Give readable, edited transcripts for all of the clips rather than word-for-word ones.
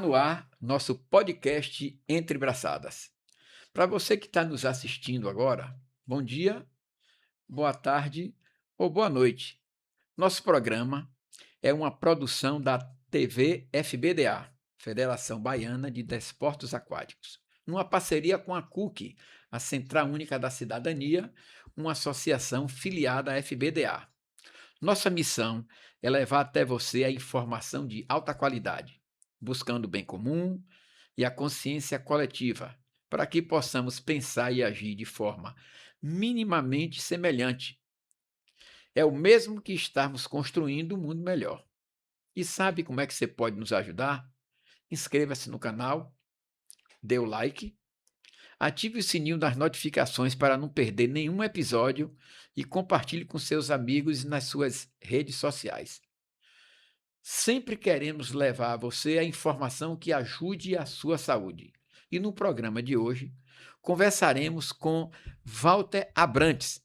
no ar nosso podcast Entre Braçadas. Para você que está nos assistindo agora, bom dia, boa tarde ou boa noite. Nosso programa é uma produção da TV FBDA, Federação Baiana de Desportos Aquáticos, numa parceria com a CUC, a Central Única da Cidadania, uma associação filiada à FBDA. Nossa missão é levar até você a informação de alta qualidade, buscando o bem comum e a consciência coletiva, para que possamos pensar e agir de forma minimamente semelhante. É o mesmo que estarmos construindo um mundo melhor. E sabe como é que você pode nos ajudar? Inscreva-se no canal, dê o like, ative o sininho das notificações para não perder nenhum episódio e compartilhe com seus amigos nas suas redes sociais. Sempre queremos levar a você a informação que ajude a sua saúde. E no programa de hoje, conversaremos com Walter Abrantes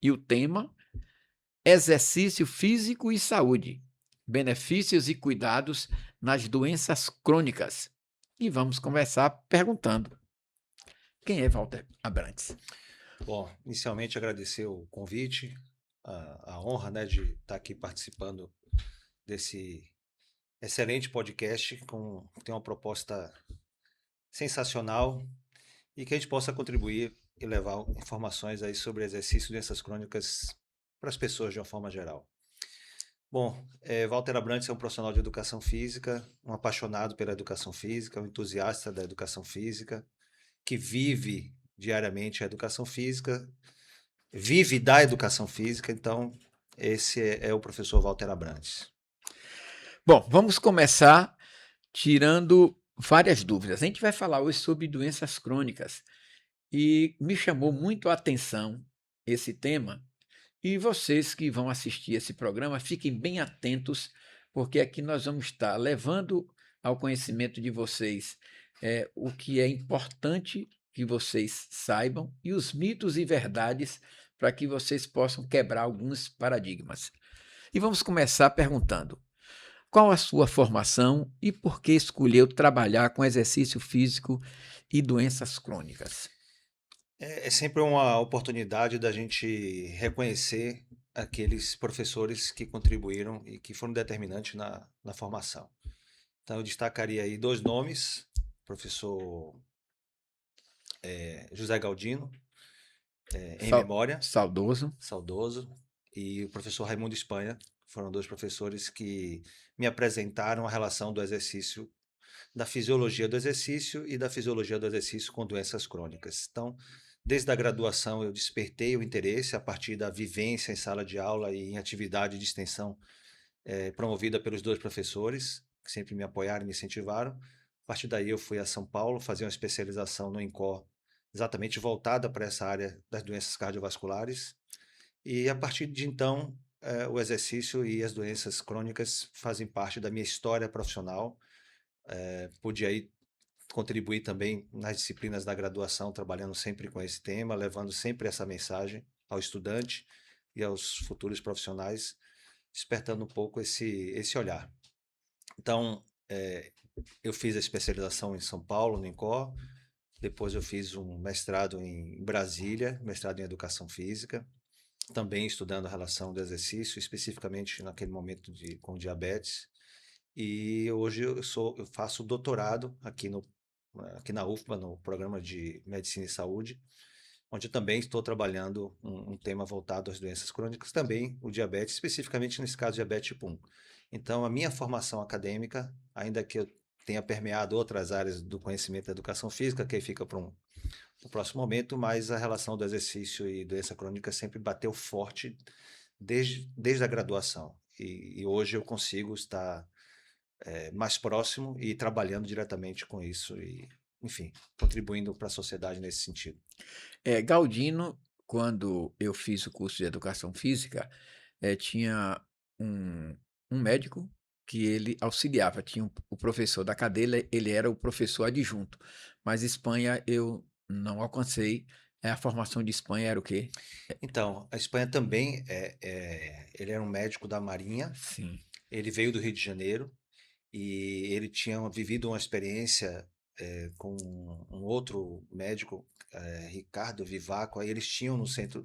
e o tema Exercício Físico e Saúde, benefícios e cuidados nas doenças crônicas. E vamos conversar perguntando: quem é Walter Abrantes? Bom, inicialmente agradecer o convite, a honra, né, de estar aqui participando desse excelente podcast que tem uma proposta sensacional e que a gente possa contribuir e levar informações aí sobre exercício e doenças crônicas para as pessoas de uma forma geral. Bom, Walter Abrantes é um profissional de educação física, um apaixonado pela educação física, um entusiasta da educação física, que vive diariamente a educação física, vive da educação física, então esse é o professor Walter Abrantes. Bom, vamos começar tirando várias dúvidas. A gente vai falar hoje sobre doenças crônicas e me chamou muito a atenção esse tema. E vocês que vão assistir esse programa, fiquem bem atentos, porque aqui nós vamos estar levando ao conhecimento de vocês o que é importante que vocês saibam e os mitos e verdades para que vocês possam quebrar alguns paradigmas. E vamos começar perguntando: qual a sua formação e por que escolheu trabalhar com exercício físico e doenças crônicas? É sempre uma oportunidade da gente reconhecer aqueles professores que contribuíram e que foram determinantes na formação. Então eu destacaria aí dois nomes, professor José Galdino, em memória, Saudoso. saudoso, e o professor Raimundo Espanha, foram dois professores que me apresentaram a relação do exercício, da fisiologia do exercício e da fisiologia do exercício com doenças crônicas. Então, desde a graduação eu despertei o interesse a partir da vivência em sala de aula e em atividade de extensão promovida pelos dois professores, que sempre me apoiaram e me incentivaram. A partir daí eu fui a São Paulo fazer uma especialização no INCOR, exatamente voltada para essa área das doenças cardiovasculares. E a partir de então, o exercício e as doenças crônicas fazem parte da minha história profissional. Pude aí contribuir também nas disciplinas da graduação, trabalhando sempre com esse tema, levando sempre essa mensagem ao estudante e aos futuros profissionais, despertando um pouco esse olhar. Então, eu fiz a especialização em São Paulo, no INCOR, depois eu fiz um mestrado em Brasília, mestrado em Educação Física, também estudando a relação do exercício, especificamente naquele momento com diabetes. E hoje eu faço doutorado aqui na UFBA, no programa de Medicina e Saúde, onde eu também estou trabalhando um tema voltado às doenças crônicas, também o diabetes, especificamente nesse caso diabetes tipo 1. Então, a minha formação acadêmica, ainda que eu tenha permeado outras áreas do conhecimento da educação física, que aí fica para um próximo momento, mas a relação do exercício e doença crônica sempre bateu forte desde a graduação. E hoje eu consigo estar mais próximo e trabalhando diretamente com isso e, enfim, contribuindo para a sociedade nesse sentido. Galdino, quando eu fiz o curso de educação física, tinha um, um médico que ele auxiliava, tinha o professor da cadeira, ele era o professor adjunto, mas Espanha eu não alcancei. A formação de Espanha era o quê? Então, a Espanha também ele era um médico da Marinha, Sim. ele veio do Rio de Janeiro e ele tinha vivido uma experiência com um outro médico, Ricardo Vivaco, aí eles tinham no centro,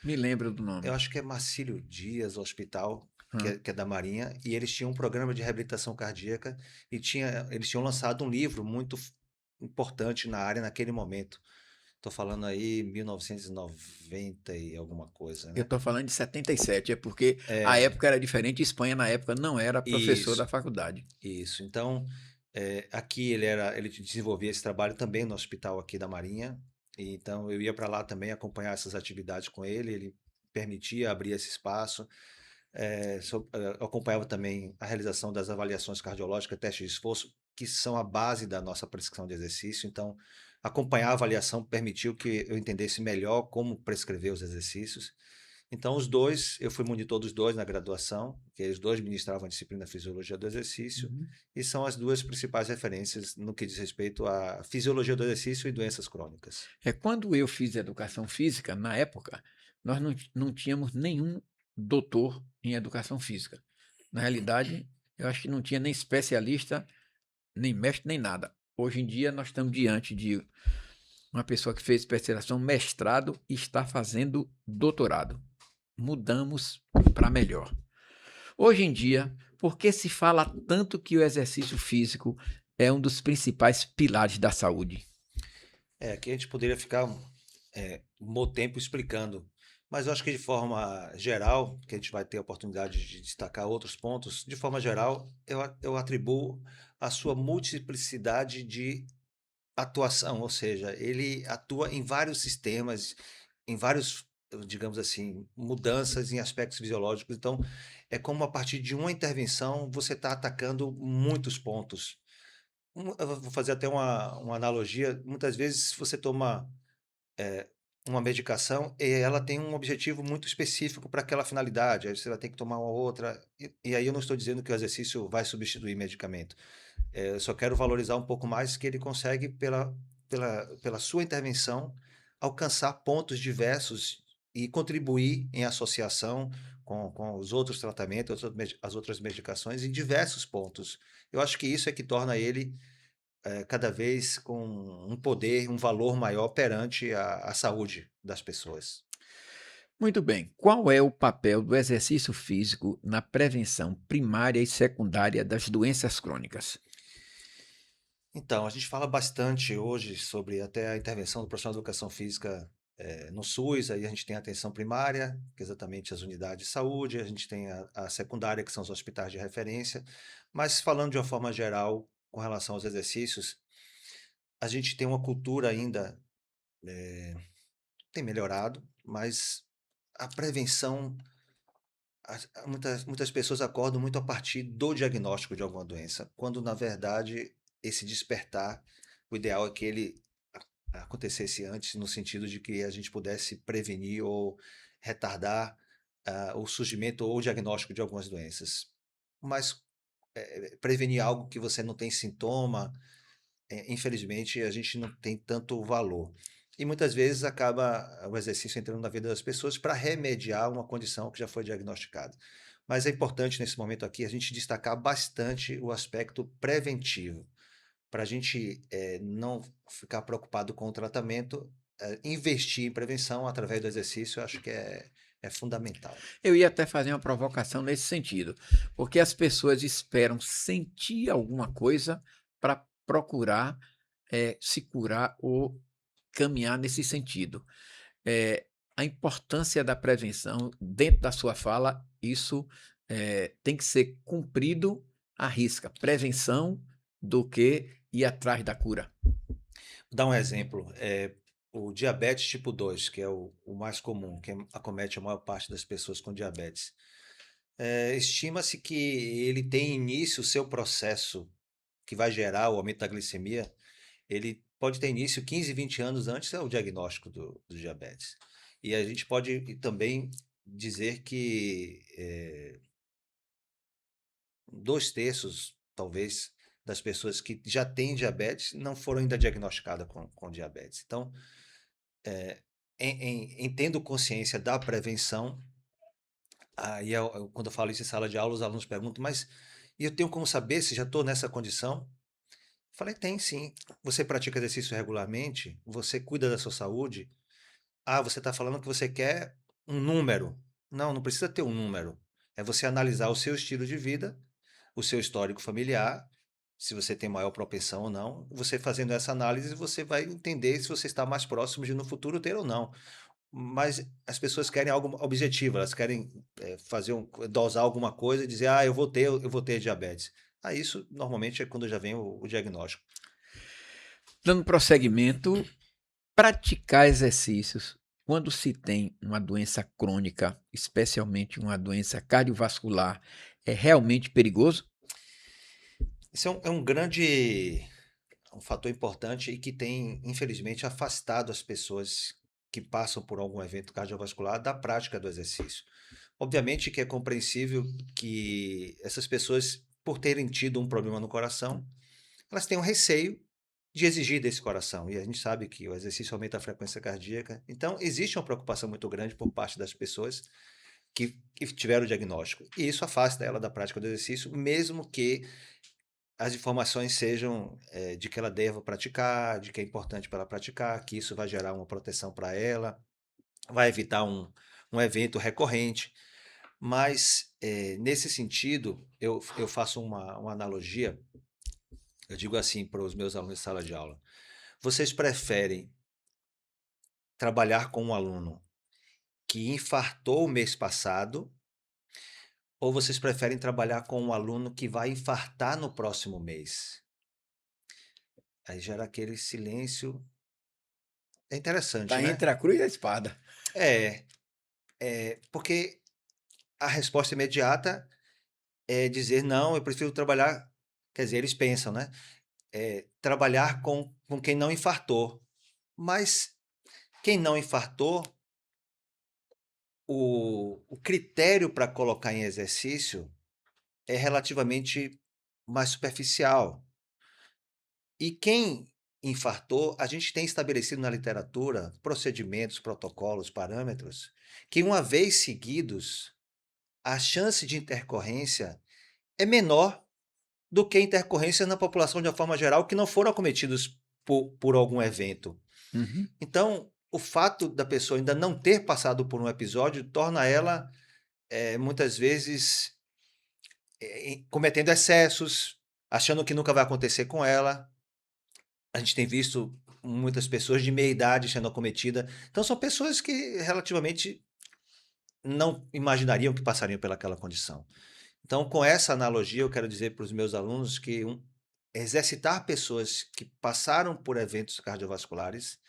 Me lembro do eu nome. acho que é Marcílio Dias, o hospital, Hã. que é da Marinha, e eles tinham um programa de reabilitação cardíaca e eles tinham lançado um livro muito importante na área naquele momento. Estou falando aí 1990 e alguma coisa, Eu né? estou falando de 77, é porque a É, época era diferente, Espanha na época não era professor da isso, faculdade. isso. Então, aqui ele desenvolvia esse trabalho também no hospital aqui da Marinha, e então eu ia para lá também acompanhar essas atividades com ele, ele permitia abrir esse espaço. Eu acompanhava também a realização das avaliações cardiológicas, testes de esforço, que são a base da nossa prescrição de exercício. Então, acompanhar a avaliação permitiu que eu entendesse melhor como prescrever os exercícios. Então, os dois, eu fui monitor dos dois na graduação, que eles dois ministravam a disciplina Fisiologia do Exercício, Uhum. e são as duas principais referências no que diz respeito à fisiologia do exercício e doenças crônicas. Quando eu fiz educação física, na época, nós não tínhamos nenhum doutor em educação física. Na realidade, eu acho que não tinha nem especialista, nem mestre, nem nada. Hoje em dia, nós estamos diante de uma pessoa que fez especialização, mestrado e está fazendo doutorado. Mudamos para melhor. Hoje em dia, por que se fala tanto que o exercício físico é um dos principais pilares da saúde? Aqui a gente poderia ficar um bom tempo explicando, mas eu acho que de forma geral, que a gente vai ter a oportunidade de destacar outros pontos, de forma geral, eu atribuo a sua multiplicidade de atuação, ou seja, ele atua em vários sistemas, em vários, digamos assim, mudanças em aspectos fisiológicos. Então, é como a partir de uma intervenção você está atacando muitos pontos. Eu vou fazer até uma analogia. Muitas vezes você toma uma medicação e ela tem um objetivo muito específico para aquela finalidade. Aí você vai ter que tomar uma outra. E aí eu não estou dizendo que o exercício vai substituir medicamento. Eu só quero valorizar um pouco mais que ele consegue, pela sua intervenção, alcançar pontos diversos e contribuir em associação com os outros tratamentos, as outras medicações, em diversos pontos. Eu acho que isso é que torna ele cada vez com um poder, um valor maior perante a saúde das pessoas. Muito bem. Qual é o papel do exercício físico na prevenção primária e secundária das doenças crônicas? Então, a gente fala bastante hoje sobre até a intervenção do profissional de educação física no SUS, aí a gente tem a atenção primária, que é exatamente as unidades de saúde, a gente tem a secundária, que são os hospitais de referência, mas falando de uma forma geral com relação aos exercícios, a gente tem uma cultura ainda, tem melhorado, mas a prevenção, muitas pessoas acordam muito a partir do diagnóstico de alguma doença, quando na verdade esse despertar, o ideal é que ele acontecesse antes, no sentido de que a gente pudesse prevenir ou retardar o surgimento ou o diagnóstico de algumas doenças. Mas prevenir algo que você não tem sintoma, infelizmente, a gente não tem tanto valor. E muitas vezes acaba o exercício entrando na vida das pessoas para remediar uma condição que já foi diagnosticada. Mas é importante nesse momento aqui a gente destacar bastante o aspecto preventivo, para a gente não ficar preocupado com o tratamento, investir em prevenção através do exercício, eu acho que é fundamental. Eu ia até fazer uma provocação nesse sentido, porque as pessoas esperam sentir alguma coisa para procurar se curar ou caminhar nesse sentido. Eh, a importância da prevenção, dentro da sua fala, isso tem que ser cumprido à risca. Prevenção do que ir atrás da cura. Vou dar um exemplo, o diabetes tipo 2, que é o mais comum, que acomete a maior parte das pessoas com diabetes. Estima-se que ele tem início o seu processo que vai gerar o aumento da glicemia, ele pode ter início 15, 20 anos antes do diagnóstico do diabetes. E a gente pode também dizer que 2/3, talvez, das pessoas que já têm diabetes não foram ainda diagnosticadas com diabetes. Então, em tendo consciência da prevenção, aí quando eu falo isso em sala de aula, os alunos perguntam, mas E eu tenho como saber se já estou nessa condição? Falei, tem sim. Você pratica exercício regularmente? Você cuida da sua saúde? Ah, você está falando que você quer um número. Não, não precisa ter um número. É você analisar o seu estilo de vida, o seu histórico familiar, se você tem maior propensão ou não. Você fazendo essa análise, você vai entender se você está mais próximo de no futuro ter ou não. Mas as pessoas querem algo objetivo, elas querem dosar alguma coisa e dizer, ah, eu vou ter diabetes. Ah, isso normalmente é quando já vem o diagnóstico. Dando prosseguimento, praticar exercícios quando se tem uma doença crônica, especialmente uma doença cardiovascular, é realmente perigoso? Isso é um fator importante e que tem, infelizmente, afastado as pessoas que passam por algum evento cardiovascular da prática do exercício. Obviamente que é compreensível que essas pessoas, por terem tido um problema no coração, elas têm um receio de exigir desse coração. E a gente sabe que o exercício aumenta a frequência cardíaca. Então, existe uma preocupação muito grande por parte das pessoas que tiveram o diagnóstico. E isso afasta ela da prática do exercício, mesmo que as informações sejam de que ela deva praticar, de que é importante para ela praticar, que isso vai gerar uma proteção para ela, vai evitar um evento recorrente. Mas, nesse sentido, eu faço uma analogia, eu digo assim para os meus alunos de sala de aula: vocês preferem trabalhar com um aluno que infartou o mês passado, ou vocês preferem trabalhar com um aluno que vai infartar no próximo mês? Aí gera aquele silêncio. É interessante, Está né? entre a cruz e a espada. É, porque a resposta imediata é dizer: não, eu prefiro trabalhar. Quer dizer, eles pensam, né? Trabalhar com quem não infartou. Mas quem não infartou, o critério para colocar em exercício é relativamente mais superficial. E quem infartou, a gente tem estabelecido na literatura procedimentos, protocolos, parâmetros, que uma vez seguidos, a chance de intercorrência é menor do que intercorrência na população de uma forma geral que não foram acometidos por algum evento. Uhum. Então, o fato da pessoa ainda não ter passado por um episódio torna ela, muitas vezes, cometendo excessos, achando que nunca vai acontecer com ela. A gente tem visto muitas pessoas de meia idade sendo acometidas. Então, são pessoas que relativamente não imaginariam que passariam pelaquela condição. Então, com essa analogia, eu quero dizer para os meus alunos que exercitar pessoas que passaram por eventos cardiovasculares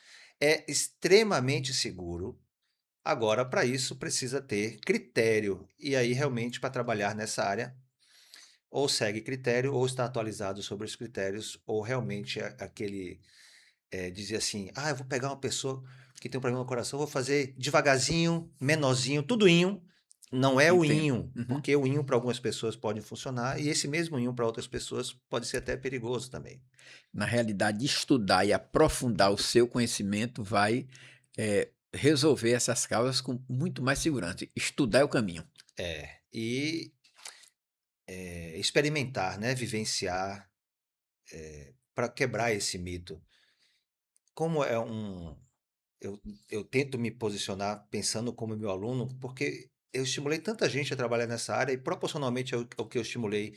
é extremamente seguro. Agora, para isso, precisa ter critério. E aí, realmente, para trabalhar nessa área, ou segue critério, ou está atualizado sobre os critérios, ou realmente aquele dizer assim: ah, eu vou pegar uma pessoa que tem um problema no coração, vou fazer devagarzinho, menorzinho, tudo inho. Não é o Entendo. inho, Uhum. porque o inho para algumas pessoas pode funcionar e esse mesmo inho para outras pessoas pode ser até perigoso também. Na realidade, estudar e aprofundar o seu conhecimento vai, resolver essas causas com muito mais segurança. Estudar é o caminho. E experimentar, né? Vivenciar, para quebrar esse mito. Como é um. Eu, eu tento me posicionar pensando como meu aluno, porque eu estimulei tanta gente a trabalhar nessa área e proporcionalmente ao que eu estimulei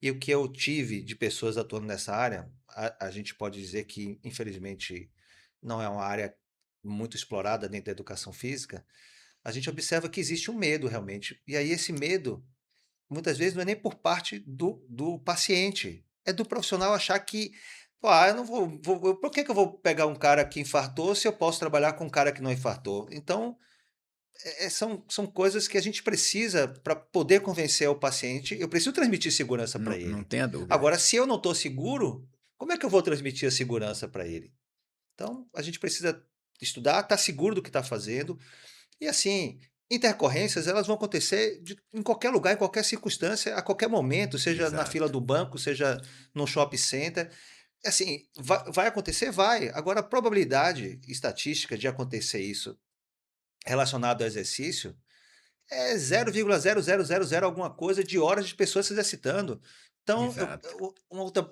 e o que eu tive de pessoas atuando nessa área, a gente pode dizer que, infelizmente, não é uma área muito explorada dentro da educação física. A gente observa que existe um medo realmente. E aí, esse medo, muitas vezes, não é nem por parte do paciente, é do profissional achar que. Pô, eu não por que que eu vou pegar um cara que infartou se eu posso trabalhar com um cara que não infartou? Então, são coisas que a gente precisa para poder convencer o paciente. Eu preciso transmitir segurança para Não ele. tenha dúvida. Agora, se eu não estou seguro, como é que eu vou transmitir a segurança para ele? Então, a gente precisa estudar, estar seguro do que está fazendo. E assim, intercorrências, elas vão acontecer em qualquer lugar, em qualquer circunstância, a qualquer momento, seja na fila Exato. do banco, seja no shopping center. Assim, vai acontecer? Vai. Agora, a probabilidade estatística de acontecer isso relacionado ao exercício é 0,0000 alguma coisa de horas de pessoas se exercitando. Então, Exato. uma outra,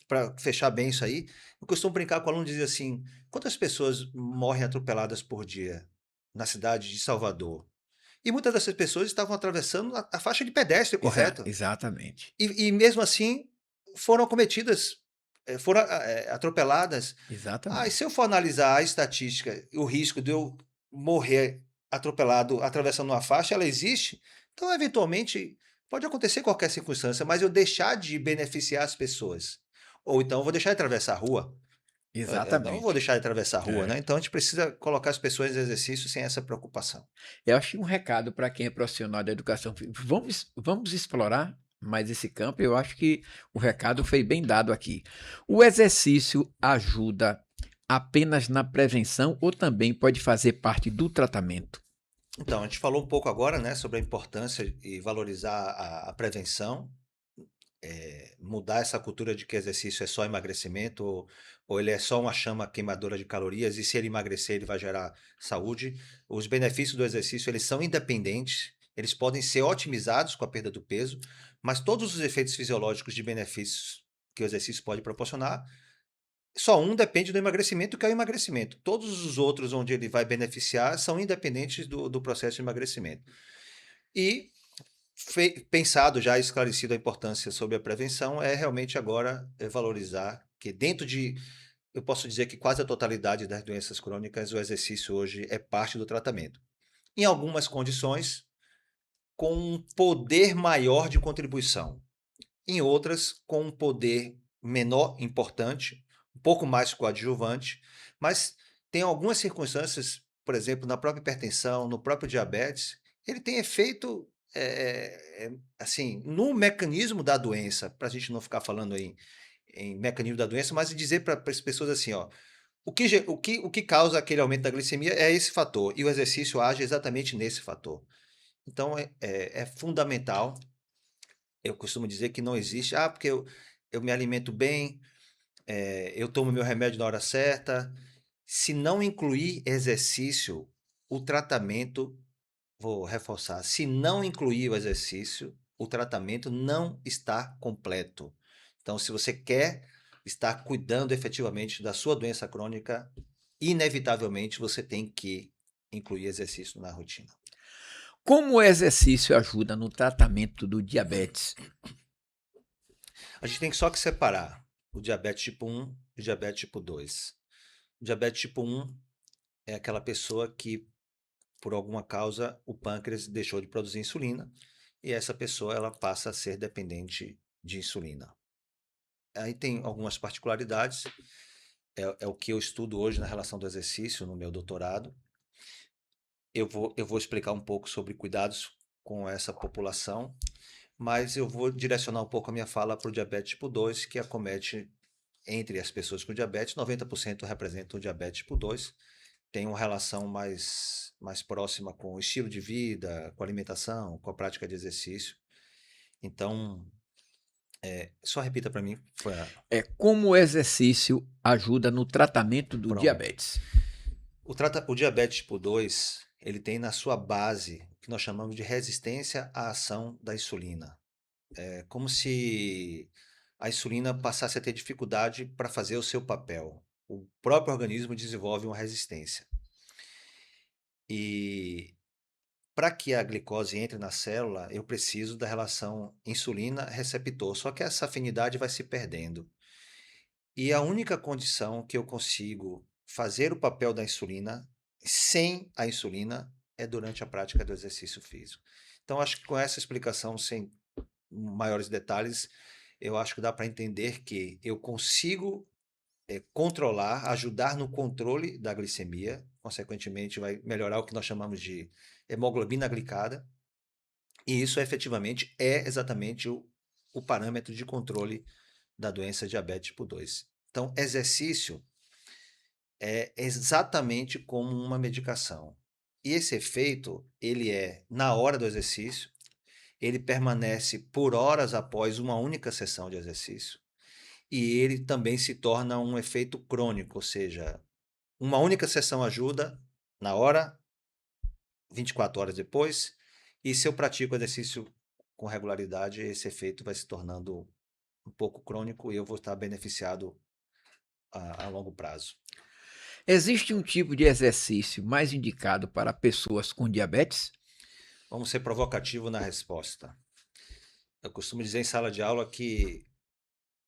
para fechar bem isso aí, eu costumo brincar com o aluno e dizer assim: quantas pessoas morrem atropeladas por dia na cidade de Salvador? E muitas dessas pessoas estavam atravessando a faixa de pedestre, correto? Exatamente. E mesmo assim foram cometidas, foram atropeladas. Ah, e se Exatamente. eu for analisar a estatística, o risco de eu morrer atropelado atravessando uma faixa, ela existe. Então, eventualmente, pode acontecer qualquer circunstância, mas eu deixar de beneficiar as pessoas. Ou então eu vou deixar de atravessar a rua. Eu não vou Exatamente. deixar de atravessar a rua, É. né? Então a gente precisa colocar as pessoas em exercício sem essa preocupação. Eu acho que um recado para quem é profissional da educação física, vamos explorar mais esse campo, eu acho que o recado foi bem dado aqui. O exercício ajuda apenas na prevenção ou também pode fazer parte do tratamento? Então, a gente falou um pouco agora, né, sobre a importância e valorizar a prevenção, mudar essa cultura de que exercício é só emagrecimento ou ele é só uma chama queimadora de calorias e se ele emagrecer ele vai gerar saúde. Os benefícios do exercício eles são independentes, eles podem ser otimizados com a perda do peso, mas todos os efeitos fisiológicos de benefícios que o exercício pode proporcionar, só um depende do emagrecimento, que é o emagrecimento. Todos os outros onde ele vai beneficiar são independentes do processo de emagrecimento. E pensado já, esclarecido a importância sobre a prevenção, é realmente agora valorizar que dentro de, eu posso dizer que quase a totalidade das doenças crônicas, o exercício hoje é parte do tratamento. Em algumas condições, com um poder maior de contribuição. Em outras, com um poder menor importante, um pouco mais coadjuvante, mas tem algumas circunstâncias, por exemplo, na própria hipertensão, no próprio diabetes, ele tem efeito, assim, no mecanismo da doença, para a gente não ficar falando em mecanismo da doença, mas dizer para as pessoas assim, ó, o que causa aquele aumento da glicemia é esse fator, e o exercício age exatamente nesse fator. Então é fundamental. Eu costumo dizer que não existe, porque eu me alimento bem, eu tomo meu remédio na hora certa. Se não incluir exercício, o tratamento, vou reforçar, se não incluir o exercício, o tratamento não está completo. Então, se você quer estar cuidando efetivamente da sua doença crônica, inevitavelmente você tem que incluir exercício na rotina. Como o exercício ajuda no tratamento do diabetes? A gente tem só que separar o diabetes tipo 1 e o diabetes tipo 2. O diabetes tipo 1 é aquela pessoa que, por alguma causa, o pâncreas deixou de produzir insulina e essa pessoa ela passa a ser dependente de insulina. Aí tem algumas particularidades, é o que eu estudo hoje na relação do exercício no meu doutorado. Eu vou explicar um pouco sobre cuidados com essa população, mas eu vou direcionar um pouco a minha fala para o diabetes tipo 2, que acomete entre as pessoas com diabetes, 90% representam o diabetes tipo 2, tem uma relação mais próxima com o estilo de vida, com a alimentação, com a prática de exercício. Então, só repita para mim. É como o exercício ajuda no tratamento do Pronto. diabetes? O diabetes tipo 2, ele tem na sua base o que nós chamamos de resistência à ação da insulina. É como se a insulina passasse a ter dificuldade para fazer o seu papel. O próprio organismo desenvolve uma resistência. E para que a glicose entre na célula, eu preciso da relação insulina-receptor, só que essa afinidade vai se perdendo. E a única condição que eu consigo fazer o papel da insulina sem a insulina é durante a prática do exercício físico. Então, acho que com essa explicação, sem maiores detalhes, eu acho que dá para entender que eu consigo controlar, ajudar no controle da glicemia, consequentemente, vai melhorar o que nós chamamos de hemoglobina glicada, e isso efetivamente é exatamente o parâmetro de controle da doença diabetes tipo 2. Então, exercício é exatamente como uma medicação. E esse efeito, ele é na hora do exercício, ele permanece por horas após uma única sessão de exercício, e ele também se torna um efeito crônico, ou seja, uma única sessão ajuda na hora, 24 horas depois. E se eu pratico exercício com regularidade, esse efeito vai se tornando um pouco crônico e eu vou estar beneficiado a longo prazo. Existe um tipo de exercício mais indicado para pessoas com diabetes? Vamos ser provocativo na resposta. Eu costumo dizer em sala de aula que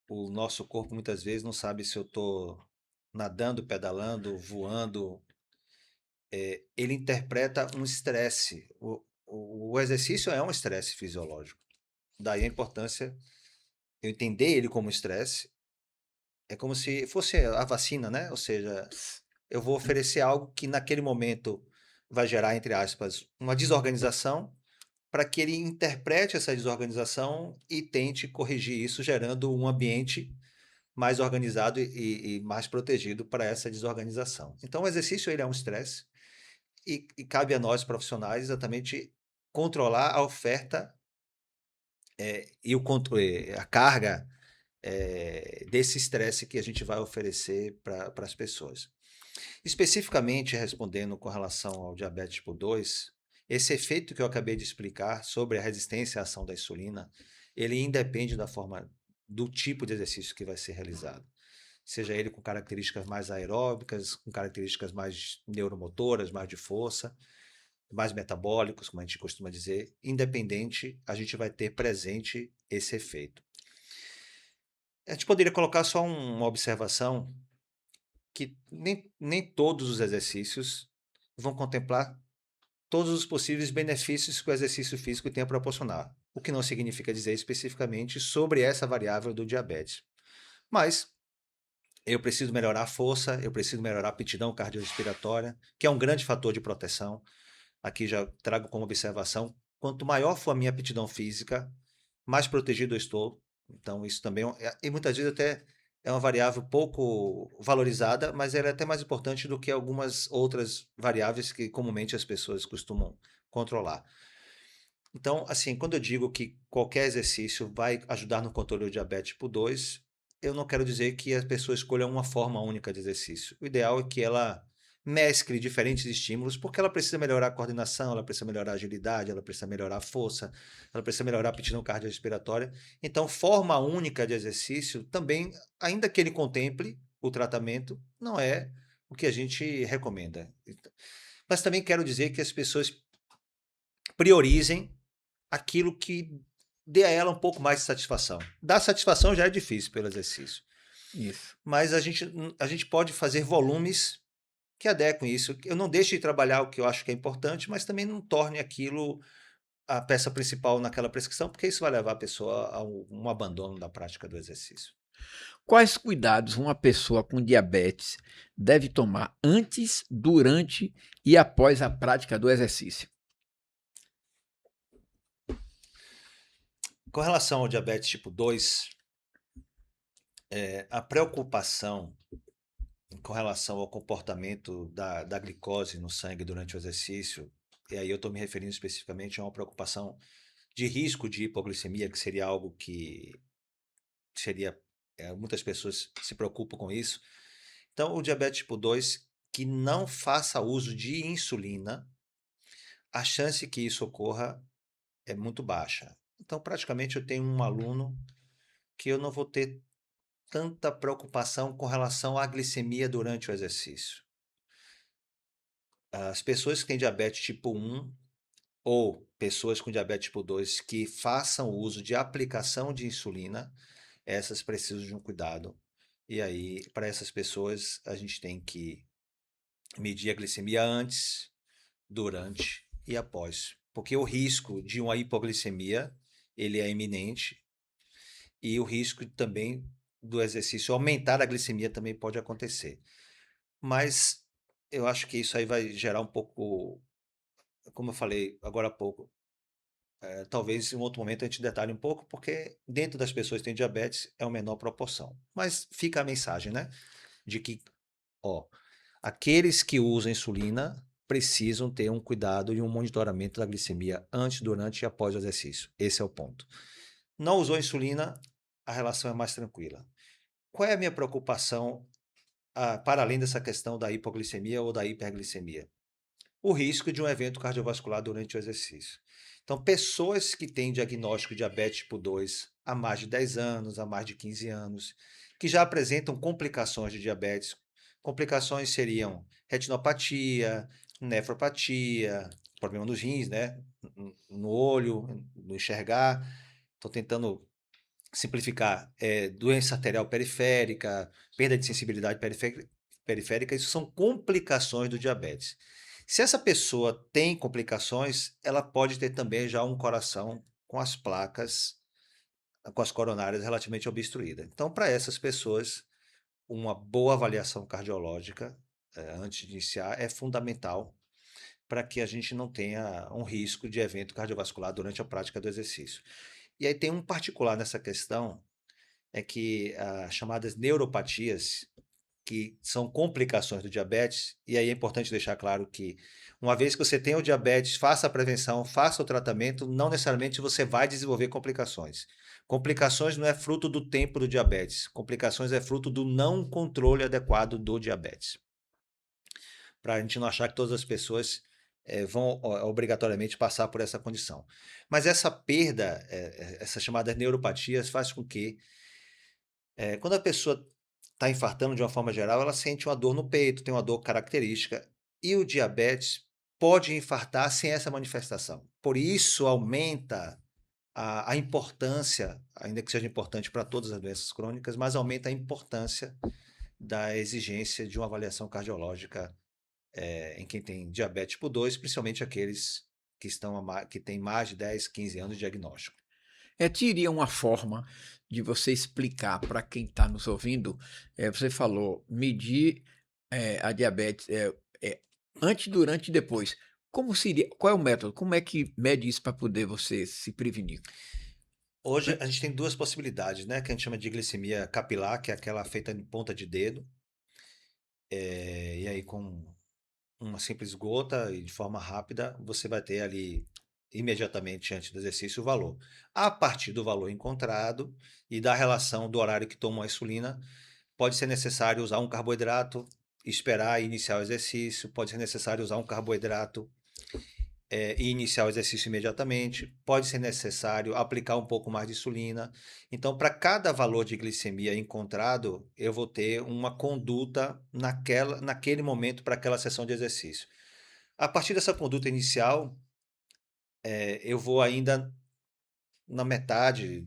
o nosso corpo muitas vezes não sabe se eu estou nadando, pedalando, voando. Ele interpreta um estresse. O exercício é um estresse fisiológico. Daí a importância eu entender ele como estresse. É como se fosse a vacina, né? Ou seja, eu vou oferecer algo que naquele momento vai gerar, entre aspas, uma desorganização, para que ele interprete essa desorganização e tente corrigir isso, gerando um ambiente mais organizado e mais protegido para essa desorganização. Então, o exercício ele é um estresse e cabe a nós profissionais exatamente controlar a oferta e o controle, a carga desse estresse que a gente vai oferecer para as pessoas. Especificamente respondendo com relação ao diabetes tipo 2, esse efeito que eu acabei de explicar sobre a resistência à ação da insulina, ele independe da forma, do tipo de exercício que vai ser realizado. Seja ele com características mais aeróbicas, com características mais neuromotoras, mais de força, mais metabólicos, como a gente costuma dizer, independente, a gente vai ter presente esse efeito. A gente poderia colocar só uma observação que nem todos os exercícios vão contemplar todos os possíveis benefícios que o exercício físico tem a proporcionar, o que não significa dizer especificamente sobre essa variável do diabetes. Mas eu preciso melhorar a força, eu preciso melhorar a aptidão cardiorrespiratória, que é um grande fator de proteção. Aqui já trago como observação, quanto maior for a minha aptidão física, mais protegido eu estou. Então, isso também e muitas vezes até é uma variável pouco valorizada, mas ela é até mais importante do que algumas outras variáveis que comumente as pessoas costumam controlar. Então, assim, quando eu digo que qualquer exercício vai ajudar no controle do diabetes tipo 2, eu não quero dizer que a pessoa escolha uma forma única de exercício. O ideal é que ela mescle diferentes estímulos, porque ela precisa melhorar a coordenação, ela precisa melhorar a agilidade, ela precisa melhorar a força, ela precisa melhorar a aptidão cardiorrespiratória. Então, forma única de exercício também, ainda que ele contemple o tratamento, não é o que a gente recomenda. Mas também quero dizer que as pessoas priorizem aquilo que dê a ela um pouco mais de satisfação. Dar satisfação já é difícil pelo exercício, Isso. mas a gente pode fazer volumes que adequem isso. Eu não deixe de trabalhar o que eu acho que é importante, mas também não torne aquilo a peça principal naquela prescrição, porque isso vai levar a pessoa a um abandono da prática do exercício. Quais cuidados uma pessoa com diabetes deve tomar antes, durante e após a prática do exercício? Com relação ao diabetes tipo 2, a preocupação com relação ao comportamento da glicose no sangue durante o exercício, e aí eu estou me referindo especificamente a uma preocupação de risco de hipoglicemia, que seria algo que seria. Muitas pessoas se preocupam com isso. Então, o diabetes tipo 2 que não faça uso de insulina, a chance que isso ocorra é muito baixa. Então, praticamente, eu tenho um aluno que eu não vou ter tanta preocupação com relação à glicemia durante o exercício. As pessoas que têm diabetes tipo 1 ou pessoas com diabetes tipo 2 que façam uso de aplicação de insulina, essas precisam de um cuidado. E aí, para essas pessoas, a gente tem que medir a glicemia antes, durante e após. Porque o risco de uma hipoglicemia, ele é iminente e o risco também do exercício aumentar a glicemia também pode acontecer. Mas eu acho que isso aí vai gerar um pouco, como eu falei agora há pouco, talvez em um outro momento a gente detalhe um pouco, porque dentro das pessoas que têm diabetes é uma menor proporção. Mas fica a mensagem, né? De que, ó, aqueles que usam insulina precisam ter um cuidado e um monitoramento da glicemia antes, durante e após o exercício. Esse é o ponto. Não usou insulina, a relação é mais tranquila. Qual é a minha preocupação para além dessa questão da hipoglicemia ou da hiperglicemia? o risco de um evento cardiovascular durante o exercício. Então, pessoas que têm diagnóstico de diabetes tipo 2 há mais de 10 anos, há mais de 15 anos, que já apresentam complicações de diabetes, complicações seriam retinopatia, nefropatia, problema nos rins, né? No olho, no enxergar. Estou tentando simplificar, doença arterial periférica, perda de sensibilidade periférica, isso são complicações do diabetes. Se essa pessoa tem complicações, ela pode ter também já um coração com as placas, com as coronárias relativamente obstruídas. Então, para essas pessoas, uma boa avaliação cardiológica, antes de iniciar, é fundamental para que a gente não tenha um risco de evento cardiovascular durante a prática do exercício. E aí tem um particular nessa questão, é que as chamadas neuropatias, que são complicações do diabetes, e aí é importante deixar claro que, uma vez que você tem o diabetes, faça a prevenção, faça o tratamento, não necessariamente você vai desenvolver complicações. Complicações não é fruto do tempo do diabetes, complicações é fruto do não controle adequado do diabetes. Para a gente não achar que todas as pessoas vão obrigatoriamente passar por essa condição. Mas essa perda, essas chamadas neuropatias, faz com que quando a pessoa está infartando de uma forma geral, ela sente uma dor no peito, tem uma dor característica. E o diabetes pode infartar sem essa manifestação. Por isso, aumenta a importância, ainda que seja importante para todas as doenças crônicas, mas aumenta a importância da exigência de uma avaliação cardiológica em quem tem diabetes tipo 2, principalmente aqueles que têm mais de 10, 15 anos de diagnóstico. Teria uma forma de você explicar para quem está nos ouvindo, você falou medir, a diabetes, antes, durante e depois. Como seria qual é o método? Como é que mede isso para poder você se prevenir? Hoje Pri a gente tem duas possibilidades, né, que a gente chama de glicemia capilar, que é aquela feita em ponta de dedo, e aí com uma simples gota e de forma rápida, você vai ter ali imediatamente antes do exercício o valor. A partir do valor encontrado e da relação do horário que tomou a insulina, pode ser necessário usar um carboidrato, esperar e iniciar o exercício, pode ser necessário usar um carboidrato e iniciar o exercício imediatamente. Pode ser necessário aplicar um pouco mais de insulina. Então, para cada valor de glicemia encontrado, eu vou ter uma conduta naquele momento para aquela sessão de exercício. A partir dessa conduta inicial, eu vou ainda na metade,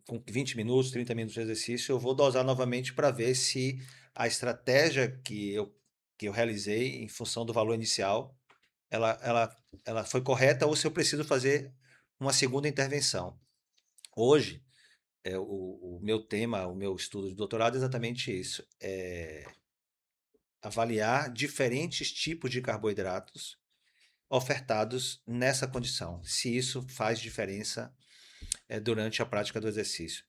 com 20 minutos, 30 minutos de exercício, eu vou dosar novamente para ver se a estratégia que eu realizei em função do valor inicial ela, ela, ela foi correta ou se eu preciso fazer uma segunda intervenção. Hoje, o meu tema, o meu estudo de doutorado é exatamente isso: avaliar diferentes tipos de carboidratos ofertados nessa condição, se isso faz diferença durante a prática do exercício.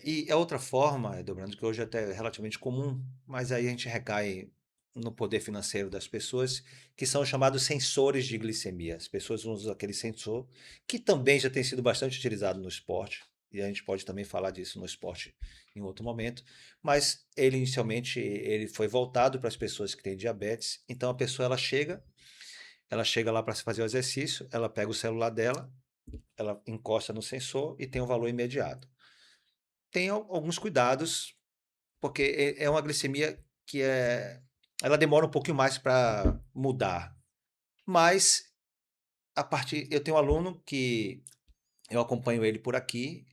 E a outra forma, Dobrando, que hoje é até relativamente comum, mas aí a gente recai no poder financeiro das pessoas, que são os chamados sensores de glicemia. As pessoas usam aquele sensor, que também já tem sido bastante utilizado no esporte, e a gente pode também falar disso no esporte em outro momento, mas ele inicialmente ele foi voltado para as pessoas que têm diabetes, então a pessoa ela chega lá para fazer o exercício, ela pega o celular dela, ela encosta no sensor e tem um valor imediato. Tem alguns cuidados, porque é uma glicemia que ela demora um pouquinho mais para mudar. Mas eu tenho um aluno que eu acompanho ele por aqui,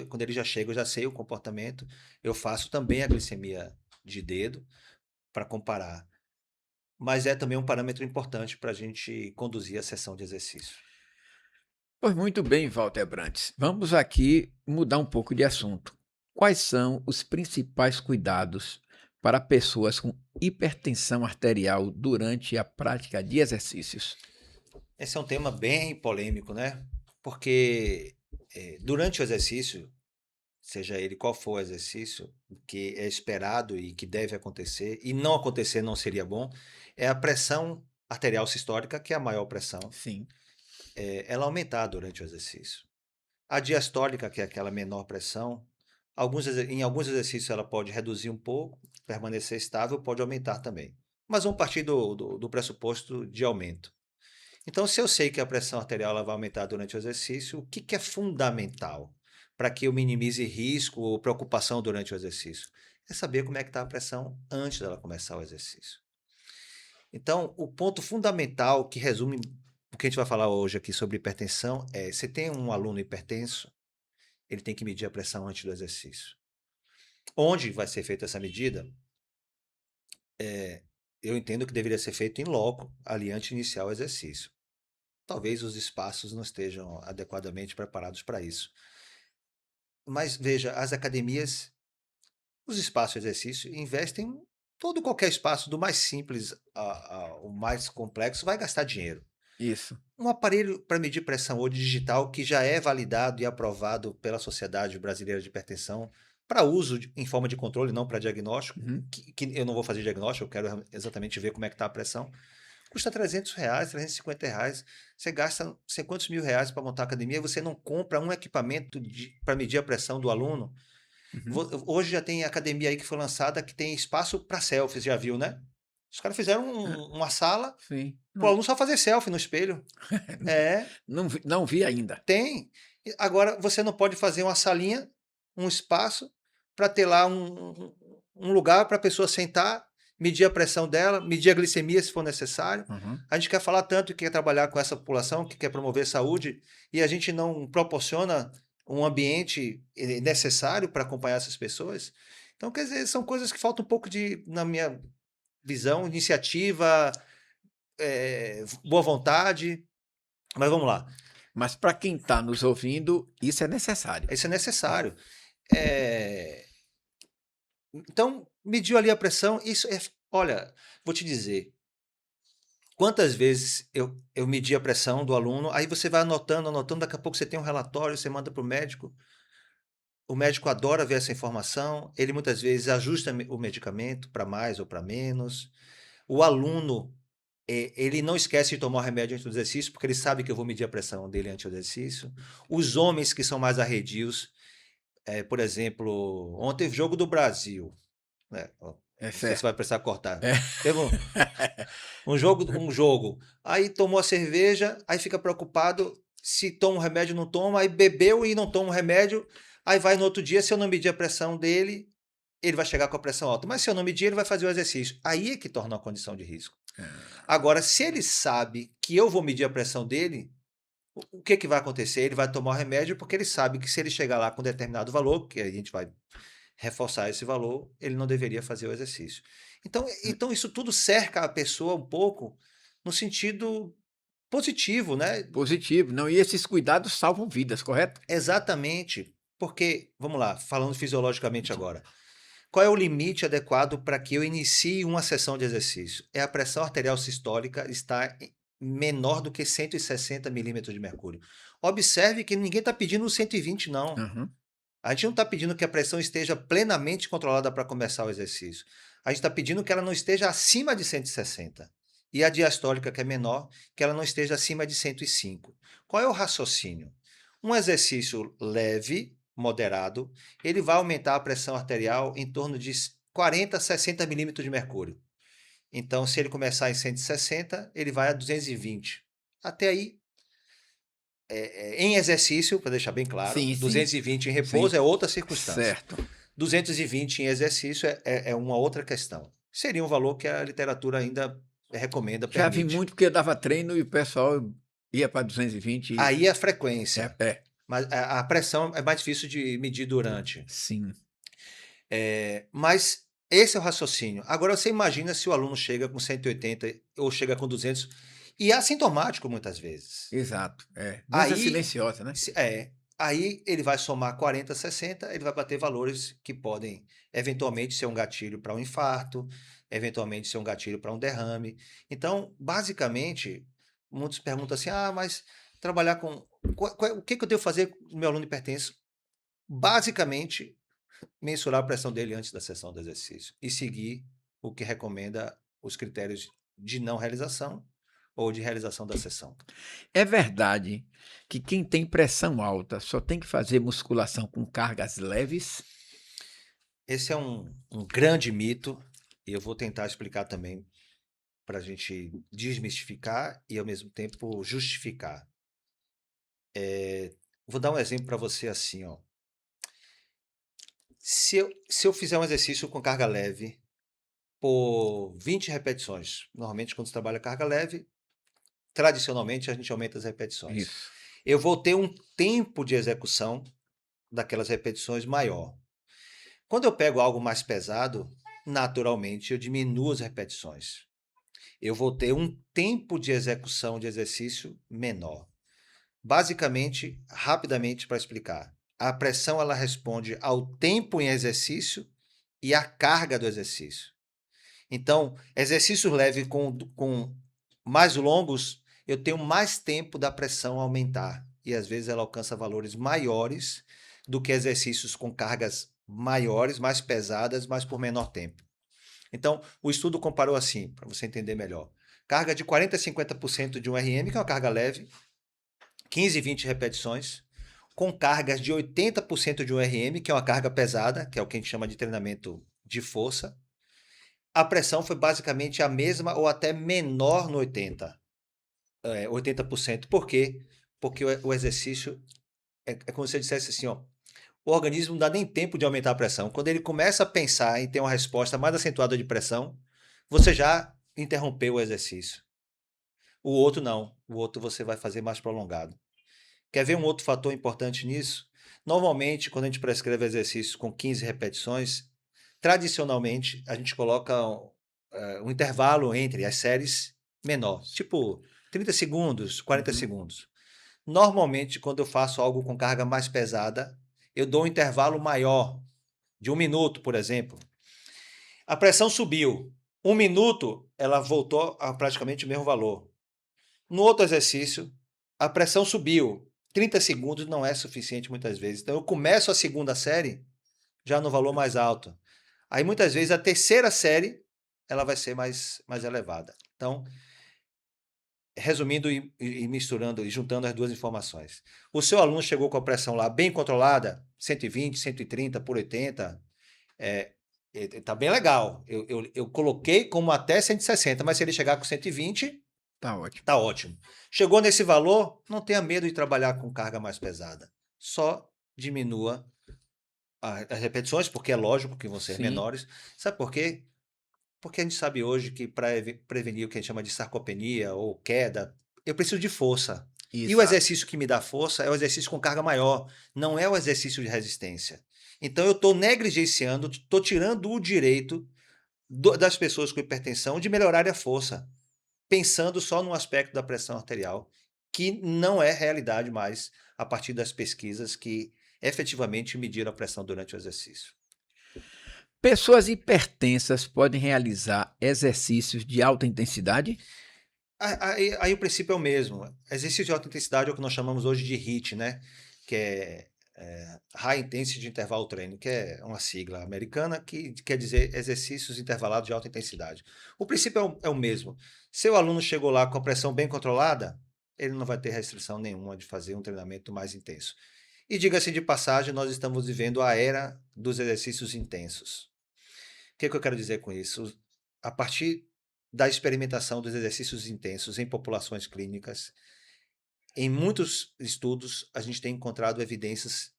quando ele já chega, eu já sei o comportamento. Eu faço também a glicemia de dedo para comparar. Mas é também um parâmetro importante para a gente conduzir a sessão de exercício. Pois muito bem, Walter Brantes. Vamos aqui mudar um pouco de assunto. Quais são os principais cuidados para pessoas com hipertensão arterial durante a prática de exercícios? Esse é um tema bem polêmico, né? Porque durante o exercício, seja ele qual for o exercício, o que é esperado e que deve acontecer, e não acontecer não seria bom, é a pressão arterial sistólica, que é a maior pressão, Sim. ela aumentar durante o exercício. A diastólica, que é aquela menor pressão, em alguns exercícios ela pode reduzir um pouco, permanecer estável, pode aumentar também. mas vamos partir do pressuposto de aumento. Então, se eu sei que a pressão arterial ela vai aumentar durante o exercício, o que é fundamental para que eu minimize risco ou preocupação durante o exercício? É saber como é que está a pressão antes dela começar o exercício. Então, o ponto fundamental que resume o que a gente vai falar hoje aqui sobre hipertensão é: se tem um aluno hipertenso, ele tem que medir a pressão antes do exercício. Onde vai ser feita essa medida? Eu entendo que deveria ser feito em loco, ali antes de iniciar o exercício. Talvez os espaços não estejam adequadamente preparados para isso. Mas veja, as academias, os espaços de exercício, investem qualquer espaço, do mais simples ao mais complexo, vai gastar dinheiro. Isso. Um aparelho para medir pressão hoje digital que já é validado e aprovado pela Sociedade Brasileira de Hipertensão para uso em forma de controle, não para diagnóstico, que eu não vou fazer diagnóstico, eu quero exatamente ver como é que está a pressão. Custa R$300, R$350. Você gasta não sei quantos mil reais para montar a academia, você não compra um equipamento para medir a pressão do aluno. Hoje já tem academia aí que foi lançada que tem espaço para selfies, já viu, né? Os caras fizeram uma sala Sim. para o aluno só fazer selfie no espelho. Não vi ainda. Tem. Agora, você não pode fazer uma salinha, um espaço, para ter lá um lugar para a pessoa sentar, medir a pressão dela, medir a glicemia se for necessário. A gente quer falar tanto que quer trabalhar com essa população, que quer promover saúde, e a gente não proporciona um ambiente necessário para acompanhar essas pessoas. Então, quer dizer, são coisas que faltam um pouco na minha visão, iniciativa, boa vontade. Mas vamos lá. Mas para quem está nos ouvindo, isso é necessário. Isso é necessário. Então, mediu ali a pressão. Olha, vou te dizer. Quantas vezes eu medi a pressão do aluno, aí você vai anotando, daqui a pouco você tem um relatório, você manda para o médico. O médico adora ver essa informação. Ele muitas vezes ajusta o medicamento para mais ou para menos. O aluno, ele não esquece de tomar o remédio antes do exercício, porque ele sabe que eu vou medir a pressão dele antes do exercício. Os homens que são mais arredios, por exemplo, ontem teve jogo do Brasil, né? Não sei se vai precisar cortar. Teve um jogo, aí tomou a cerveja, aí fica preocupado se toma um remédio ou não toma, aí bebeu e não toma um remédio, aí vai no outro dia, se eu não medir a pressão dele, ele vai chegar com a pressão alta. Mas se eu não medir, ele vai fazer o exercício. Aí é que torna uma condição de risco. Agora, se ele sabe que eu vou medir a pressão dele, o que vai acontecer? Ele vai tomar o remédio porque ele sabe que se ele chegar lá com determinado valor, que a gente vai reforçar esse valor, ele não deveria fazer o exercício. Então isso tudo cerca a pessoa um pouco no sentido positivo, né? Positivo. Não, e esses cuidados salvam vidas, correto? Exatamente. Porque, vamos lá, falando fisiologicamente agora, qual é o limite adequado para que eu inicie uma sessão de exercício? É a pressão arterial sistólica estar menor do que 160 milímetros de mercúrio. Observe que ninguém está pedindo 120, não. A gente não está pedindo que a pressão esteja plenamente controlada para começar o exercício. A gente está pedindo que ela não esteja acima de 160. E a diastólica, que é menor, que ela não esteja acima de 105. Qual é o raciocínio? Um exercício leve, moderado, ele vai aumentar a pressão arterial em torno de 40 a 60 milímetros de mercúrio. Então, se ele começar em 160, ele vai a 220. Até aí, em exercício, para deixar bem claro, Sim, 220 em repouso é outra circunstância. Certo. 220 em exercício é uma outra questão. Seria um valor que a literatura ainda recomenda, Já permite. vi muito porque eu dava treino e o pessoal ia para 220. Aí a frequência. É. Mas a pressão é mais difícil de medir durante. Sim. Mas esse é o raciocínio. Agora, você imagina se o aluno chega com 180 ou chega com 200 e é assintomático muitas vezes. Exato. Doença silenciosa, né? Aí ele vai somar 40, 60, ele vai bater valores que podem eventualmente ser um gatilho para um infarto, eventualmente ser um gatilho para um derrame. Então, basicamente, muitos perguntam assim, mas trabalhar com... O que eu devo fazer com o meu aluno hipertenso? Basicamente, mensurar a pressão dele antes da sessão do exercício e seguir o que recomenda os critérios de não realização ou de realização da sessão. É verdade que quem tem pressão alta só tem que fazer musculação com cargas leves? Esse é um grande mito e eu vou tentar explicar também para a gente desmistificar e, ao mesmo tempo, justificar. Vou dar um exemplo para você assim, ó. Se eu fizer um exercício com carga leve por 20 repetições, normalmente quando você trabalha carga leve, tradicionalmente a gente aumenta as repetições. Isso. Eu vou ter um tempo de execução daquelas repetições maior. Quando eu pego algo mais pesado, naturalmente eu diminuo as repetições. Eu vou ter um tempo de execução de exercício menor. Basicamente, rapidamente para explicar, a pressão ela responde ao tempo em exercício e à carga do exercício. Então, exercícios leves com mais longos, eu tenho mais tempo da pressão aumentar. E às vezes ela alcança valores maiores do que exercícios com cargas maiores, mais pesadas, mas por menor tempo. Então, o estudo comparou assim, para você entender melhor. Carga de 40 a 50% de um RM, que é uma carga leve, 15, 20 repetições, com cargas de 80% de um RM, que é uma carga pesada, que é o que a gente chama de treinamento de força. A pressão foi basicamente a mesma ou até menor no 80%. Por quê? Porque o exercício é como se eu dissesse assim, ó, o organismo não dá nem tempo de aumentar a pressão. Quando ele começa a pensar em ter uma resposta mais acentuada de pressão, você já interrompeu o exercício. O outro não. O outro você vai fazer mais prolongado. Quer ver um outro fator importante nisso? Normalmente, quando a gente prescreve exercícios com 15 repetições, tradicionalmente a gente coloca um intervalo entre as séries menor, tipo 30 segundos, 40 Uhum. segundos. Normalmente, quando eu faço algo com carga mais pesada, eu dou um intervalo maior, de 1 minuto, por exemplo. A pressão subiu. 1 minuto, ela voltou a praticamente o mesmo valor. No outro exercício, a pressão subiu. 30 segundos não é suficiente muitas vezes. Então, eu começo a segunda série já no valor mais alto. Aí, muitas vezes, a terceira série ela vai ser mais elevada. Então, resumindo e misturando e juntando as duas informações. O seu aluno chegou com a pressão lá bem controlada, 120, 130 por 80, tá bem legal. Eu coloquei como até 160, mas se ele chegar com 120, Tá ótimo. tá ótimo. Chegou nesse valor, não tenha medo de trabalhar com carga mais pesada. Só diminua as repetições, porque é lógico que vão ser Sim, menores. Sabe por quê? Porque a gente sabe hoje que para prevenir o que a gente chama de sarcopenia ou queda, eu preciso de força. E o exato. exercício que me dá força é o exercício com carga maior, não é o exercício de resistência. Então eu estou negligenciando, estou tirando o direito das pessoas com hipertensão de melhorarem a força, pensando só no aspecto da pressão arterial, que não é realidade mais a partir das pesquisas que efetivamente mediram a pressão durante o exercício. Pessoas hipertensas podem realizar exercícios de alta intensidade? Aí o princípio é o mesmo. Exercício de alta intensidade é o que nós chamamos hoje de HIIT, né? Que é High Intensity Interval Training, que é uma sigla americana que quer dizer exercícios intervalados de alta intensidade. O princípio é o mesmo. Seu aluno chegou lá com a pressão bem controlada, ele não vai ter restrição nenhuma de fazer um treinamento mais intenso. E diga-se de passagem, nós estamos vivendo a era dos exercícios intensos. O que é que eu quero dizer com isso? A partir da experimentação dos exercícios intensos em populações clínicas, em muitos estudos a gente tem encontrado evidências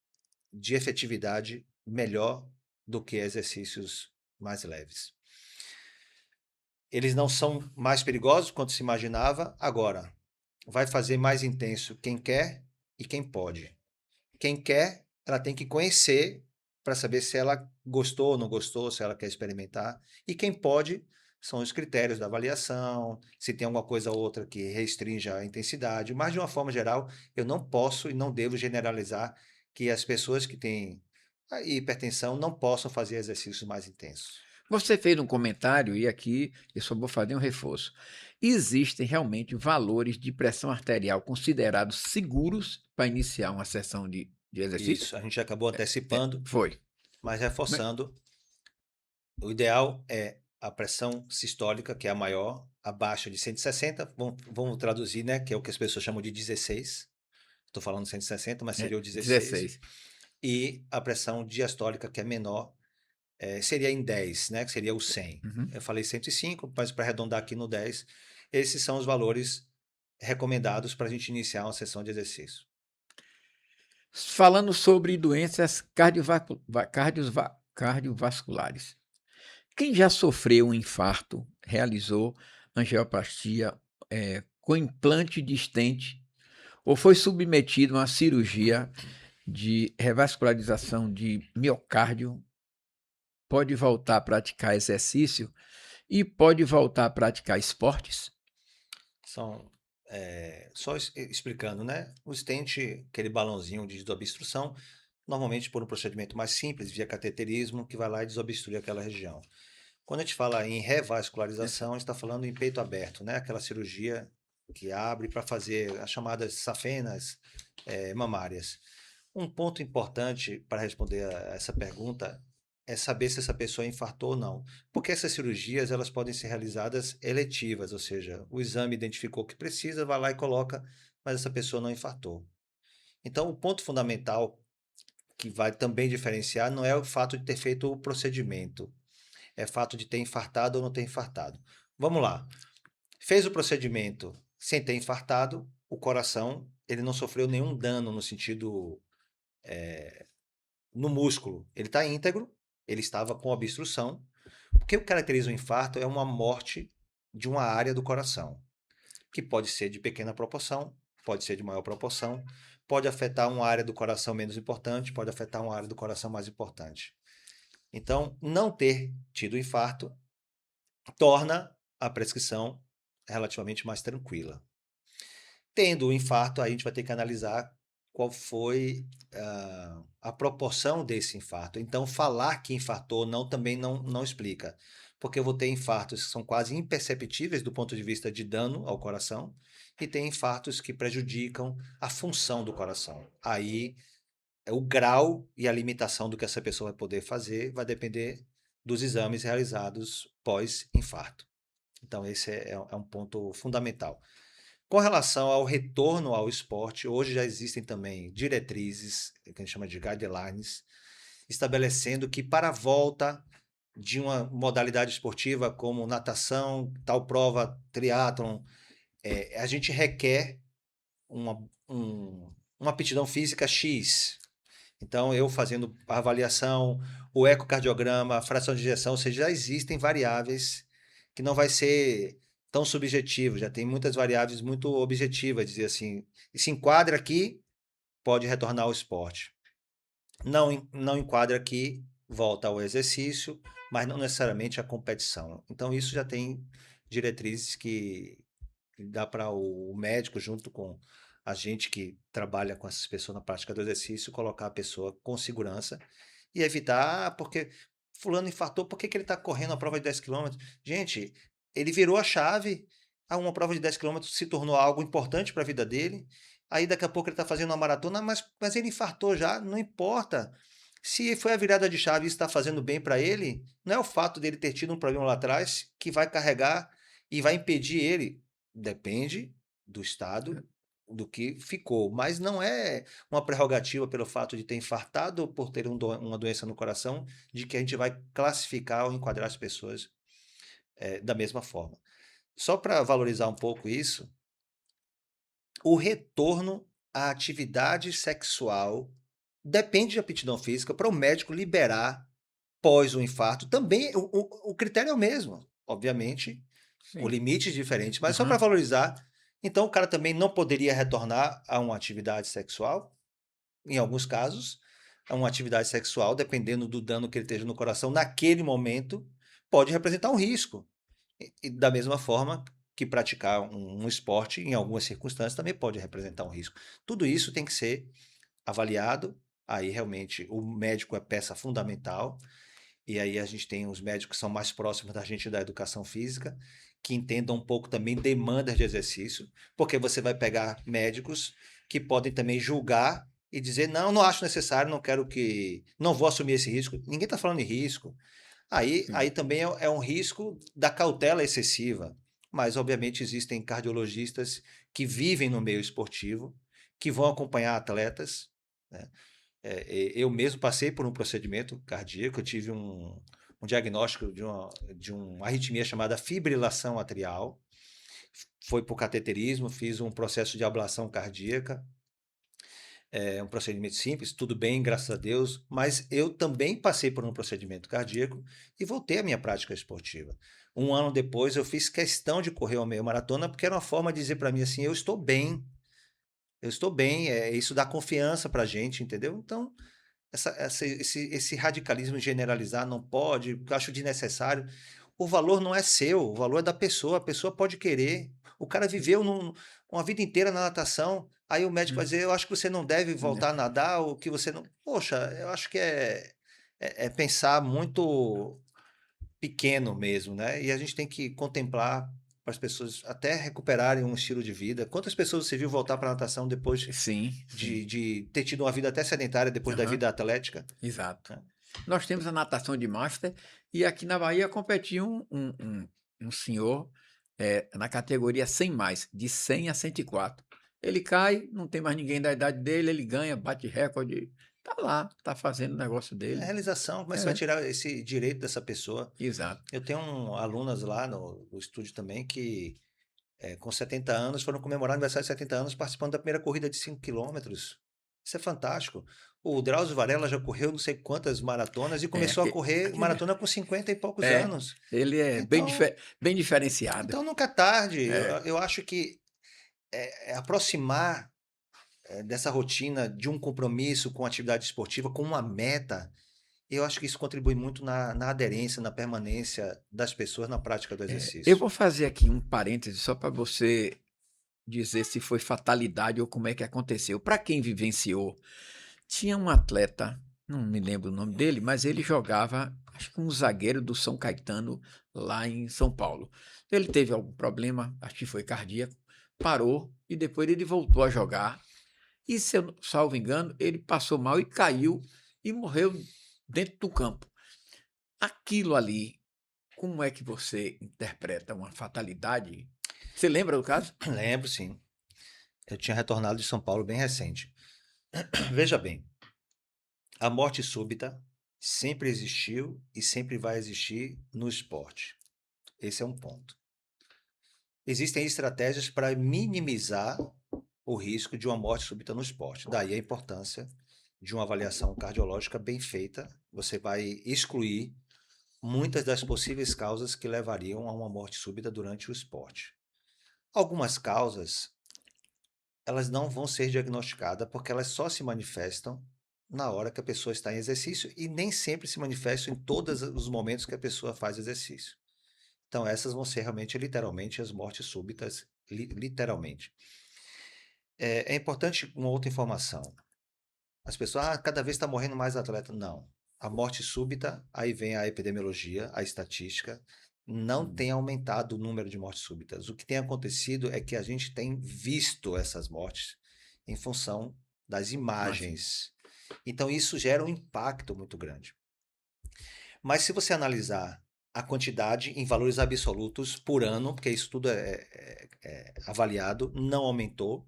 de efetividade melhor do que exercícios mais leves. Eles não são mais perigosos quanto se imaginava. Agora, vai fazer mais intenso quem quer e quem pode. Quem quer, ela tem que conhecer para saber se ela gostou ou não gostou, se ela quer experimentar. E quem pode são os critérios da avaliação, se tem alguma coisa ou outra que restrinja a intensidade. Mas, de uma forma geral, eu não posso e não devo generalizar que as pessoas que têm a hipertensão não possam fazer exercícios mais intensos. Você fez um comentário e aqui eu só vou fazer um reforço. Existem realmente valores de pressão arterial considerados seguros para iniciar uma sessão de exercício? Isso, a gente acabou antecipando, Foi. mas Me- reforçando. O ideal é a pressão sistólica, que é a maior, abaixo de 160, vamos traduzir, né, que é o que as pessoas chamam de 16. Estou falando 160, mas seria o 16. 16. E a pressão diastólica, que é menor, seria em 10, né? Que seria o 100. Uhum. Eu falei 105, mas para arredondar aqui no 10, esses são os valores recomendados para a gente iniciar uma sessão de exercício. Falando sobre doenças cardiovasculares. Quem já sofreu um infarto, realizou angioplastia com implante de stent ou foi submetido a uma cirurgia de revascularização de miocárdio, pode voltar a praticar exercício e pode voltar a praticar esportes? São, só explicando, né? O stent, aquele balãozinho de desobstrução, normalmente por um procedimento mais simples, via cateterismo, que vai lá e desobstrui aquela região. Quando a gente fala em Essa. revascularização, a gente está falando em peito aberto, né? Aquela cirurgia que abre para fazer as chamadas safenas mamárias. Um ponto importante para responder a essa pergunta é saber se essa pessoa infartou ou não. Porque essas cirurgias elas podem ser realizadas eletivas, ou seja, o exame identificou que precisa, vai lá e coloca, mas essa pessoa não infartou. Então, o ponto fundamental que vai também diferenciar não é o fato de ter feito o procedimento, é o fato de ter infartado ou não ter infartado. Vamos lá. Fez o procedimento sem ter infartado, o coração ele não sofreu nenhum dano no sentido no músculo. Ele está íntegro, ele estava com obstrução. O que caracteriza o infarto é uma morte de uma área do coração, que pode ser de pequena proporção, pode ser de maior proporção, pode afetar uma área do coração menos importante, pode afetar uma área do coração mais importante. Então, não ter tido infarto torna a prescrição relativamente mais tranquila. Tendo o infarto, aí a gente vai ter que analisar qual foi a proporção desse infarto. Então, falar que infartou não, também não explica, porque eu vou ter infartos que são quase imperceptíveis do ponto de vista de dano ao coração, e tem infartos que prejudicam a função do coração. Aí, o grau e a limitação do que essa pessoa vai poder fazer vai depender dos exames realizados pós-infarto. Então, esse é um ponto fundamental. Com relação ao retorno ao esporte, hoje já existem também diretrizes, que a gente chama de guidelines, estabelecendo que para a volta de uma modalidade esportiva como natação, tal prova, triatlon, a gente requer uma, uma aptidão física X. Então, eu fazendo a avaliação, o ecocardiograma, a fração de ejeção, ou seja, já existem variáveis que não vai ser tão subjetivo, já tem muitas variáveis muito objetivas, dizer assim, e se enquadra aqui, pode retornar ao esporte. Não enquadra aqui, volta ao exercício, mas não necessariamente à competição. Então, isso já tem diretrizes que dá para o médico, junto com a gente que trabalha com essas pessoas na prática do exercício, colocar a pessoa com segurança e evitar, porque fulano infartou, por que ele está correndo a prova de 10 quilômetros? Gente, ele virou a chave, uma prova de 10 quilômetros se tornou algo importante para a vida dele, aí daqui a pouco ele está fazendo uma maratona, mas ele infartou já, não importa. Se foi a virada de chave e está fazendo bem para ele, não é o fato dele ter tido um problema lá atrás que vai carregar e vai impedir ele. Depende do estado do que ficou, mas não é uma prerrogativa pelo fato de ter infartado ou por ter uma doença no coração, de que a gente vai classificar ou enquadrar as pessoas da mesma forma. Só para valorizar um pouco isso, o retorno à atividade sexual depende de aptidão física para o médico liberar pós o infarto. Também o critério é o mesmo, obviamente, o Sim. limite é diferente, mas só para Uhum. valorizar. Então, o cara também não poderia retornar a uma atividade sexual, em alguns casos, a uma atividade sexual, dependendo do dano que ele esteja no coração, naquele momento, pode representar um risco. E da mesma forma que praticar um esporte, em algumas circunstâncias, também pode representar um risco. Tudo isso tem que ser avaliado, aí realmente o médico é peça fundamental, e aí a gente tem os médicos que são mais próximos da gente da educação física, que entendam um pouco também demandas de exercício, porque você vai pegar médicos que podem também julgar e dizer, não, não acho necessário, não quero que, não vou assumir esse risco. Ninguém está falando em risco. Aí Sim. também é um risco da cautela excessiva. Mas, obviamente, existem cardiologistas que vivem no meio esportivo, que vão acompanhar atletas, né? Eu mesmo passei por um procedimento cardíaco, eu tive um diagnóstico de uma arritmia chamada fibrilação atrial. Foi por cateterismo, fiz um processo de ablação cardíaca, um procedimento simples, tudo bem, graças a Deus, mas eu também passei por um procedimento cardíaco e voltei à minha prática esportiva. Um ano depois, eu fiz questão de correr uma meia maratona, porque era uma forma de dizer para mim assim: eu estou bem, isso dá confiança para a gente, entendeu? Então, esse radicalismo generalizar não pode, eu acho desnecessário. O valor não é seu, o valor é da pessoa, a pessoa pode querer. O cara viveu uma vida inteira na natação, aí o médico vai Hum, dizer, eu acho que você não deve né. voltar a nadar, ou que você não. Poxa, eu acho que é pensar muito pequeno mesmo, né? E a gente tem que contemplar para as pessoas até recuperarem um estilo de vida. Quantas pessoas você viu voltar para a natação depois Sim, sim. de ter tido uma vida até sedentária depois da Aham, vida atlética, exato. né? Nós temos a natação de master e aqui na Bahia competia um senhor, na categoria 100 mais, de 100 a 104. Ele cai, não tem mais ninguém da idade dele, ele ganha, bate recorde, tá lá, tá fazendo o negócio É dele. realização, como é que você vai É, tirar esse direito dessa pessoa? exato. Eu tenho alunas lá no estúdio também que, com 70 anos, foram comemorar o aniversário de 70 anos participando da primeira corrida de 5 quilômetros. Isso é fantástico. O Drauzio Varela já correu não sei quantas maratonas e É, começou a correr aquele maratona com 50 e poucos é, anos. ele é bem Então, bem diferenciado. nunca é tarde. É, Eu acho que aproximar dessa rotina de um compromisso com a atividade esportiva, com uma meta, eu acho que isso contribui muito na aderência, na permanência das pessoas na prática do eu exercício. vou fazer aqui um parêntese só para você dizer se foi fatalidade ou como é que aconteceu. Para quem vivenciou, tinha um atleta, não me lembro o nome dele, mas ele jogava, acho que um zagueiro do São Caetano, lá em São Paulo. Ele teve algum problema, acho que foi cardíaco, parou e depois ele voltou a jogar. E, se eu salvo engano, ele passou mal e caiu e morreu dentro do campo. Aquilo ali, como é que você interpreta uma fatalidade? Você lembra do caso? Lembro, sim. Eu tinha retornado de São Paulo bem recente. Veja bem, a morte súbita sempre existiu e sempre vai existir no esporte. Esse é um ponto. Existem estratégias para minimizar o risco de uma morte súbita no esporte. Daí a importância de uma avaliação cardiológica bem feita. Você vai excluir muitas das possíveis causas que levariam a uma morte súbita durante o esporte. Algumas causas, elas não vão ser diagnosticadas porque elas só se manifestam na hora que a pessoa está em exercício e nem sempre se manifestam em todos os momentos que a pessoa faz exercício. Então essas vão ser realmente, literalmente, as mortes súbitas, literalmente. É importante uma outra informação. As pessoas, cada vez está morrendo mais atleta. Não. A morte súbita, aí vem a epidemiologia, a estatística, não Hum, tem aumentado o número de mortes súbitas. O que tem acontecido é que a gente tem visto essas mortes em função das imagina. imagens. Então, isso gera um impacto muito grande. Mas se você analisar a quantidade em valores absolutos por ano, porque isso tudo é avaliado, não aumentou.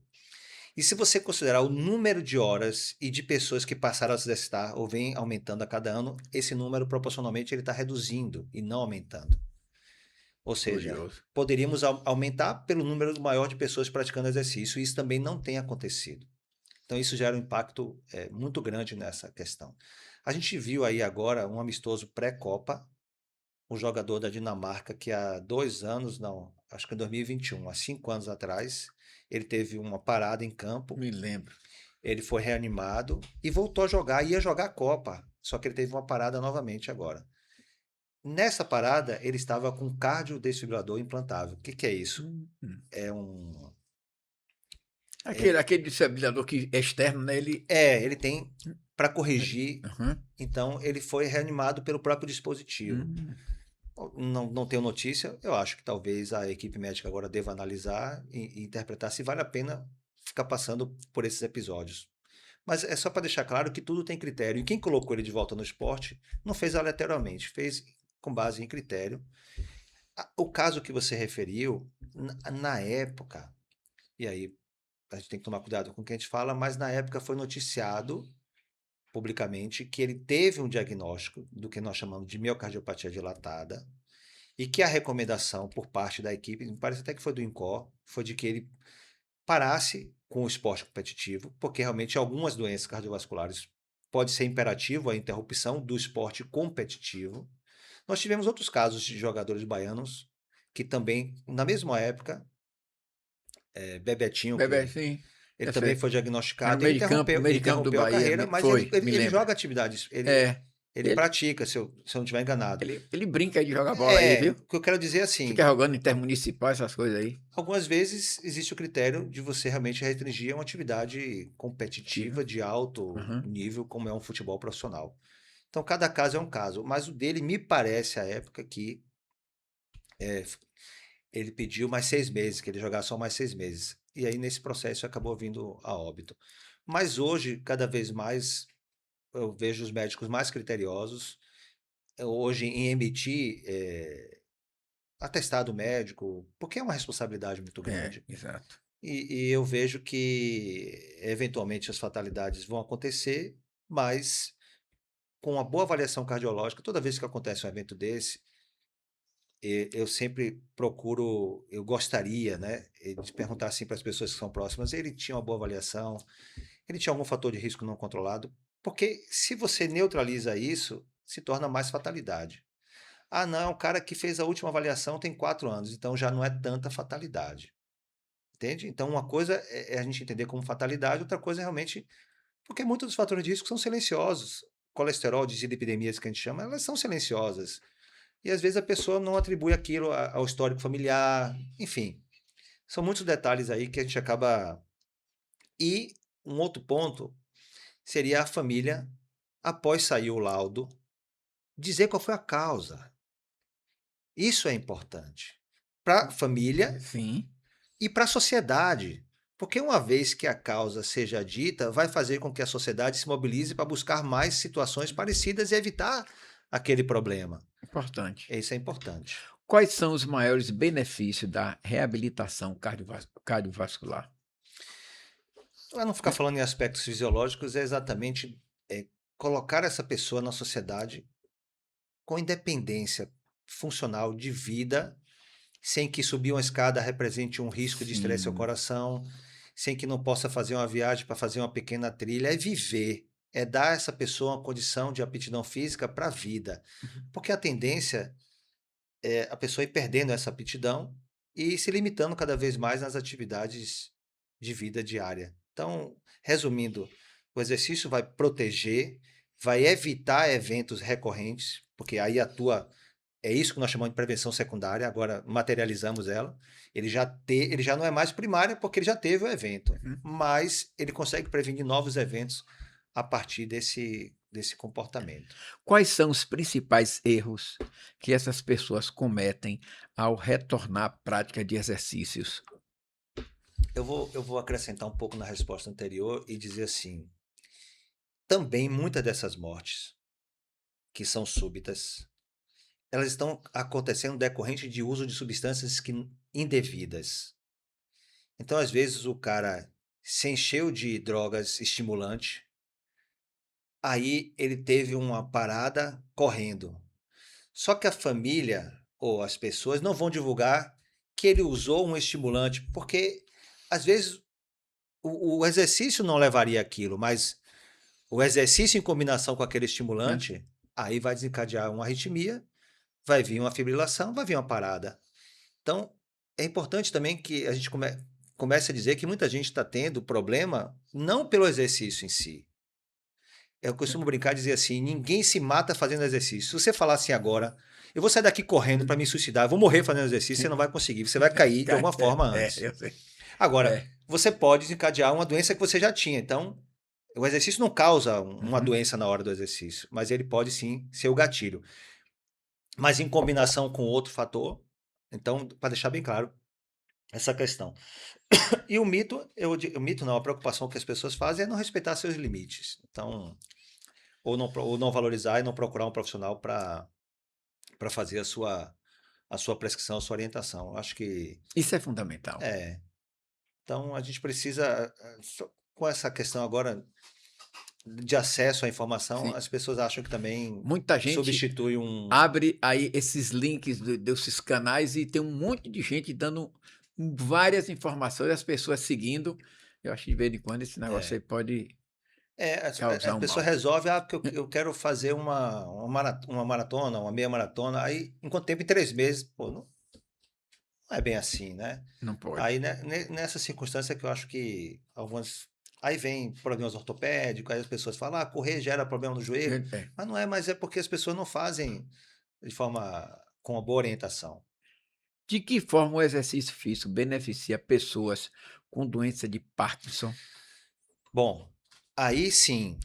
E se você considerar o número de horas e de pessoas que passaram a se exercitar ou vem aumentando a cada ano, esse número proporcionalmente ele está reduzindo e não aumentando. Ou seja, Curioso. poderíamos aumentar pelo número maior de pessoas praticando exercício, e isso também não tem acontecido. Então isso gera um impacto muito grande nessa questão. A gente viu aí agora um amistoso pré-Copa, um jogador da Dinamarca que há 2 anos, não, acho que em 2021, há 5 anos atrás, ele teve uma parada em campo. Me lembro. Ele foi reanimado e voltou a jogar, ia jogar a Copa, só que ele teve uma parada novamente agora. Nessa parada, ele estava com cardiodesfibrilador implantável. O que, que é isso? Hum. É um. Aquele desfibrilador que é externo, né, ele Ele tem para é, corrigir. aham. Então, ele foi reanimado pelo próprio dispositivo. Hum, Não tenho notícia. Eu acho que talvez a equipe médica agora deva analisar e interpretar se vale a pena ficar passando por esses episódios. Mas é só para deixar claro que tudo tem critério. E quem colocou ele de volta no esporte não fez aleatoriamente, fez com base em critério. O caso que você referiu, na época, e aí a gente tem que tomar cuidado com o que a gente fala, mas na época foi noticiado publicamente que ele teve um diagnóstico do que nós chamamos de miocardiopatia dilatada e que a recomendação por parte da equipe, me parece até que foi do INCOR, foi de que ele parasse com o esporte competitivo, porque realmente algumas doenças cardiovasculares pode ser imperativo a interrupção do esporte competitivo. Nós tivemos outros casos de jogadores baianos que também, na mesma época, Bebetinho, Bebé, que sim, ele eu também sei. foi Era no diagnosticado, ele meio de campo, no interrompeu, meio de campo do interrompeu a Bahia, carreira, mas foi, me ele lembro. joga atividades, É, ele ele, pratica, se eu não estiver enganado. ele brinca aí de jogar bola aí, viu? O que eu quero dizer é assim, Fica jogando intermunicipal, essas coisas aí. algumas vezes existe o critério de você realmente restringir uma atividade Tive. competitiva de alto Uhum. nível, como é um futebol profissional. Então, cada caso é um caso, mas o dele me parece, à época, que é, ele pediu mais 6 meses, que ele jogasse só mais 6 meses. E aí, nesse processo, acabou vindo a óbito. Mas hoje, cada vez mais, eu vejo os médicos mais criteriosos, hoje em emitir atestado médico, porque é uma responsabilidade muito É, grande. exato. E eu vejo que, eventualmente, as fatalidades vão acontecer, mas com uma boa avaliação cardiológica, toda vez que acontece um evento desse, eu sempre procuro, eu gostaria, né, de perguntar assim para as pessoas que são próximas, ele tinha uma boa avaliação, ele tinha algum fator de risco não controlado, porque se você neutraliza isso, se torna mais fatalidade. Ah, não, é um cara que fez a última avaliação tem 4 anos, então já não é tanta fatalidade. Entende? Então, uma coisa é a gente entender como fatalidade, outra coisa é realmente. Porque muitos dos fatores de risco são silenciosos. Colesterol, dislipidemias que a gente chama, elas são silenciosas. E às vezes a pessoa não atribui aquilo ao histórico familiar, enfim. São muitos detalhes aí que a gente acaba. E um outro ponto seria a família, após sair o laudo, dizer qual foi a causa. Isso é importante. Para a família Sim, e para a sociedade. Porque uma vez que a causa seja dita, vai fazer com que a sociedade se mobilize para buscar mais situações parecidas e evitar aquele problema. importante. Isso é importante. Quais são os maiores benefícios da reabilitação cardiovascular? Para não ficar falando em aspectos fisiológicos, é exatamente colocar essa pessoa na sociedade com independência funcional de vida, sem que subir uma escada represente um risco de estresse ao Sim, coração, sem que não possa fazer uma viagem para fazer uma pequena trilha, é viver, é dar a essa pessoa uma condição de aptidão física para a vida. Porque a tendência é a pessoa ir perdendo essa aptidão e se limitando cada vez mais nas atividades de vida diária. Então, resumindo, o exercício vai proteger, vai evitar eventos recorrentes, porque aí atua é isso que nós chamamos de prevenção secundária, agora materializamos ela. Ele já não é mais primária porque ele já teve o evento, uhum. mas ele consegue prevenir novos eventos a partir desse comportamento. Quais são os principais erros que essas pessoas cometem ao retornar à prática de exercícios? Eu vou acrescentar um pouco na resposta anterior e dizer assim: também muitas dessas mortes, que são súbitas, elas estão acontecendo decorrente de uso de substâncias indevidas. Então, às vezes, o cara se encheu de drogas estimulantes. Aí ele teve uma parada correndo. Só que a família ou as pessoas não vão divulgar que ele usou um estimulante, porque às vezes o exercício não levaria aquilo, mas o exercício em combinação com aquele Hã? estimulante, aí vai desencadear uma arritmia, vai vir uma fibrilação, vai vir uma parada. Então, é importante também que a gente comece a dizer que muita gente está tendo problema não pelo exercício em si. Eu costumo brincar e dizer assim: ninguém se mata fazendo exercício. Se você falar assim agora, eu vou sair daqui correndo para me suicidar, eu vou morrer fazendo exercício, você não vai conseguir, você vai cair de alguma forma antes. Eu sei. Agora, É. você pode desencadear uma doença que você já tinha. Então, o exercício não causa uma Uhum. doença na hora do exercício, mas ele pode sim ser o gatilho. Mas em combinação com outro fator, então, para deixar bem claro essa questão. E o mito, o mito não, a preocupação que as pessoas fazem é não respeitar seus limites. Então, ou não valorizar e não procurar um profissional para fazer a sua prescrição, a sua orientação. Eu acho que Isso é fundamental. é. Então a gente precisa com essa questão agora de acesso à informação, sim. as pessoas acham que também Muita gente substitui um. abre aí esses links desses canais e tem um monte de gente dando várias informações, as pessoas seguindo. Eu acho que de vez em quando esse negócio É, aí pode a causar um pessoa mal. resolve, porque eu quero fazer uma maratona, uma meia maratona, aí, em quanto tempo? Em 3 meses, pô, não é bem assim, né? Não pode. Aí, né, nessa circunstância que eu acho que algumas. Aí vem problemas ortopédicos, aí as pessoas falam, correr gera problema no joelho. É. Mas não é, mas é porque as pessoas não fazem de forma com uma boa orientação. De que forma o exercício físico beneficia pessoas com doença de Parkinson? Bom, aí sim,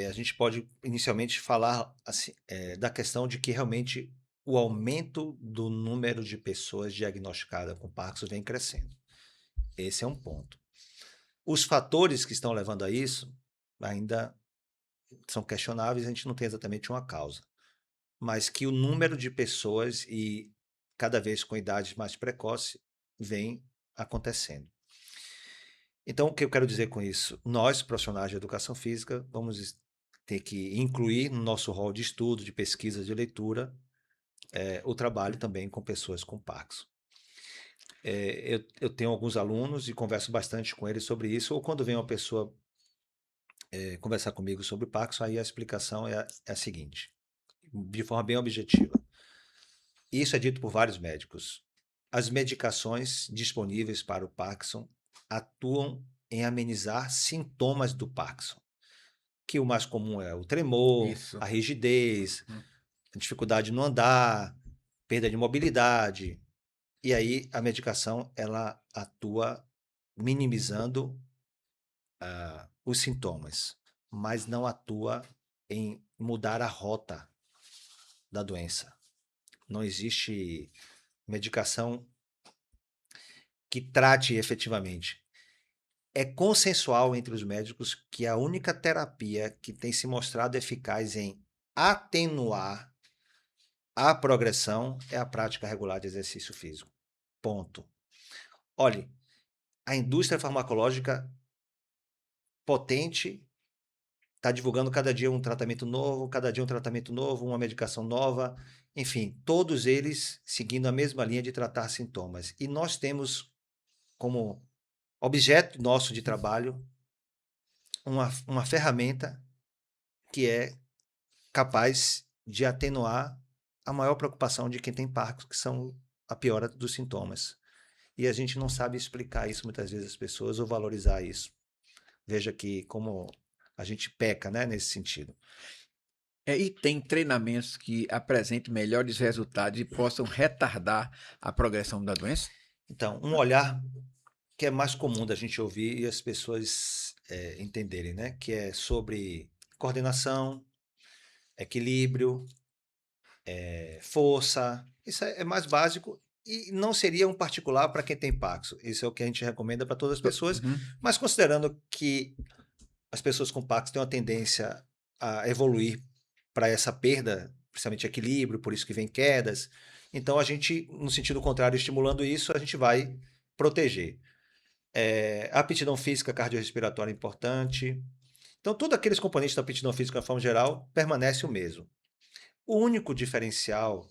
a gente pode inicialmente falar assim, da questão de que realmente o aumento do número de pessoas diagnosticadas com Parkinson vem crescendo. Esse é um ponto. Os fatores que estão levando a isso ainda são questionáveis, a gente não tem exatamente uma causa. Mas que o número de pessoas e cada vez com idade mais precoce vem acontecendo. Então, o que eu quero dizer com isso? Nós, profissionais de educação física, vamos ter que incluir no nosso rol de estudo, de pesquisa, de leitura, o trabalho também com pessoas com Parkinson. Eu tenho alguns alunos e converso bastante com eles sobre isso, ou quando vem uma pessoa conversar comigo sobre Parkinson, aí a explicação é a seguinte, de forma bem objetiva. Isso é dito por vários médicos. As medicações disponíveis para o Parkinson atuam em amenizar sintomas do Parkinson, que o mais comum é o tremor, Isso. a rigidez, Hum. a dificuldade no andar, perda de mobilidade. E aí a medicação ela atua minimizando os sintomas, mas não atua em mudar a rota da doença. Não existe medicação que trate efetivamente. É consensual entre os médicos que a única terapia que tem se mostrado eficaz em atenuar a progressão é a prática regular de exercício físico. Ponto. Olhe, a indústria farmacológica potente está divulgando cada dia um tratamento novo, cada dia um tratamento novo, uma medicação nova, enfim, todos eles seguindo a mesma linha de tratar sintomas. E nós temos como objeto nosso de trabalho uma ferramenta que é capaz de atenuar a maior preocupação de quem tem Parkinson, que são a piora dos sintomas. E a gente não sabe explicar isso muitas vezes às pessoas ou valorizar isso. Veja que como a gente peca, né, nesse sentido. E tem treinamentos que apresentem melhores resultados e possam retardar a progressão da doença? Então, um olhar que é mais comum da gente ouvir e as pessoas entenderem, né, que é sobre coordenação, equilíbrio, força. Isso é mais básico e não seria um particular para quem tem Parkinson. Isso é o que a gente recomenda para todas as pessoas, Uhum. mas considerando que as pessoas com Parkinson têm uma tendência a evoluir para essa perda, principalmente equilíbrio, por isso que vem quedas. Então a gente, no sentido contrário, estimulando isso, a gente vai proteger. A aptidão física cardiorrespiratória é importante. Então, todos aqueles componentes da aptidão física, de forma geral, permanece o mesmo. O único diferencial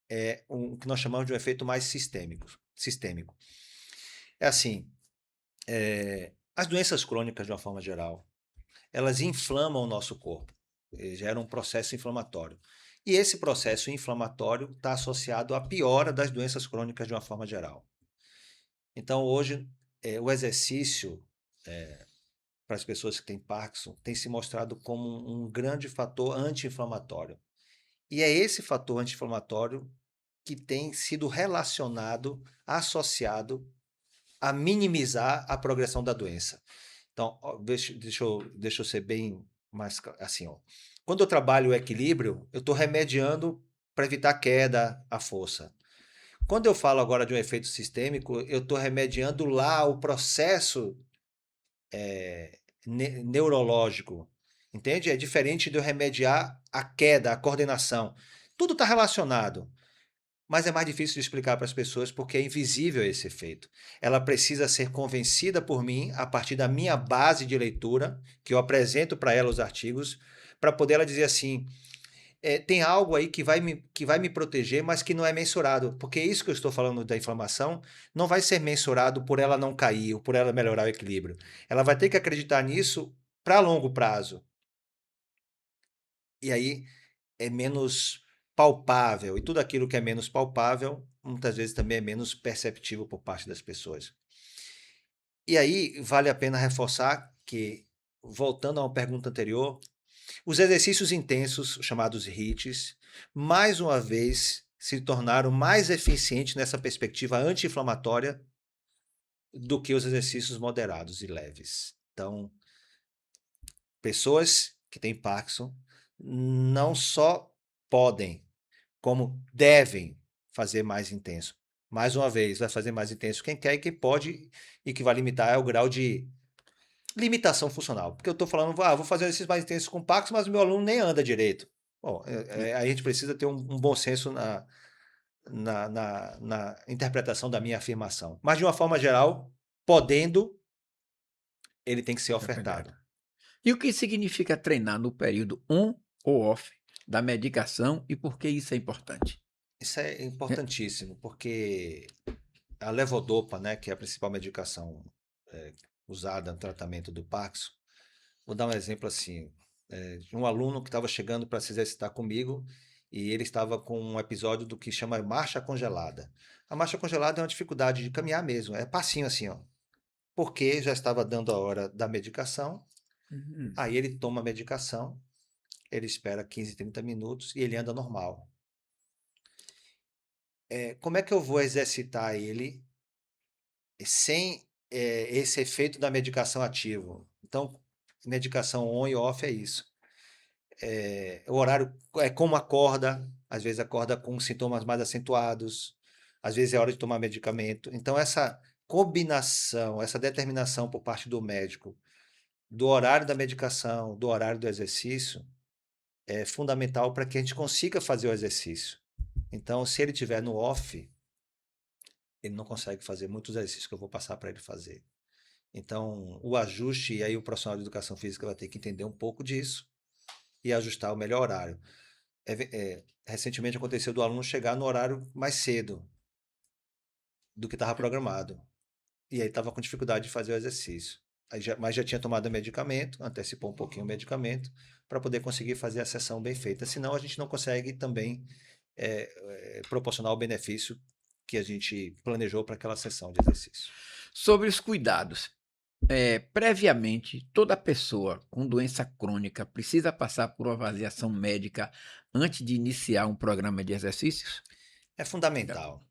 é o que nós chamamos de um efeito mais sistêmico. É assim, as doenças crônicas, de uma forma geral, elas inflamam o nosso corpo, geram um processo inflamatório. E esse processo inflamatório está associado à piora das doenças crônicas de uma forma geral. Então, hoje, o exercício para as pessoas que têm Parkinson tem se mostrado como um grande fator anti-inflamatório. E é esse fator anti-inflamatório que tem sido relacionado, associado a minimizar a progressão da doença. Então, ó, deixa eu ser bem mais assim. Ó. Quando eu trabalho o equilíbrio, eu estou remediando para evitar a queda, a força. Quando eu falo agora de um efeito sistêmico, eu estou remediando lá o processo neurológico. Entende? É diferente de eu remediar a queda, a coordenação. Tudo está relacionado. mas é mais difícil de explicar para as pessoas porque é invisível esse efeito. Ela precisa ser convencida por mim a partir da minha base de leitura, que eu apresento para ela os artigos, para poder ela dizer assim: tem algo aí que vai me proteger, mas que não é mensurado. Porque isso que eu estou falando da inflamação não vai ser mensurado por ela não cair ou por ela melhorar o equilíbrio. Ela vai ter que acreditar nisso para longo prazo. E aí é menos palpável. E tudo aquilo que é menos palpável, muitas vezes também é menos perceptível por parte das pessoas. E aí vale a pena reforçar que, voltando a uma pergunta anterior, os exercícios intensos, chamados HIITs, mais uma vez se tornaram mais eficientes nessa perspectiva anti-inflamatória do que os exercícios moderados e leves. Então, pessoas que têm Parkinson não só podem, como devem fazer mais intenso. Mais uma vez, vai fazer mais intenso quem quer e quem pode, e que vai limitar é o grau de limitação funcional. Porque eu estou falando, vou fazer exercícios mais intensos com Parkinson, mas o meu aluno nem anda direito. Bom, aí a gente precisa ter um bom senso na interpretação da minha afirmação. Mas, de uma forma geral, podendo, ele tem que ser É verdade. ofertado. E o que significa treinar no período on ou off da medicação e por que isso é importante? Isso é É, importantíssimo, porque a levodopa, né, que é a principal medicação usada no tratamento do Parkinson, vou dar um exemplo assim, de um aluno que estava chegando para se exercitar comigo e ele estava com um episódio do que chama marcha congelada. A marcha congelada é uma dificuldade de caminhar mesmo, é passinho assim, ó. Porque já estava dando a hora da medicação, uhum, aí ele toma a medicação, ele espera 15, 30 minutos e ele anda normal. Como é que eu vou exercitar ele sem esse efeito da medicação ativo? Então, medicação on e off é isso. O horário é como acorda, às vezes acorda com sintomas mais acentuados, às vezes é hora de tomar medicamento. Então, essa combinação, essa determinação por parte do médico do horário da medicação, do horário do exercício, é fundamental para que a gente consiga fazer o exercício. Então, se ele tiver no off, ele não consegue fazer muitos exercícios que eu vou passar para ele fazer. Então, o ajuste, e aí o profissional de educação física vai ter que entender um pouco disso e ajustar o melhor horário. Recentemente aconteceu do aluno chegar no horário mais cedo do que estava programado. E aí estava com dificuldade de fazer o exercício. Mas já tinha tomado o medicamento, antecipou um pouquinho o medicamento, para poder conseguir fazer a sessão bem feita. Senão a gente não consegue também proporcionar o benefício que a gente planejou para aquela sessão de exercício. Sobre os cuidados. Previamente, toda pessoa com doença crônica precisa passar por uma avaliação médica antes de iniciar um programa de exercícios? É fundamental.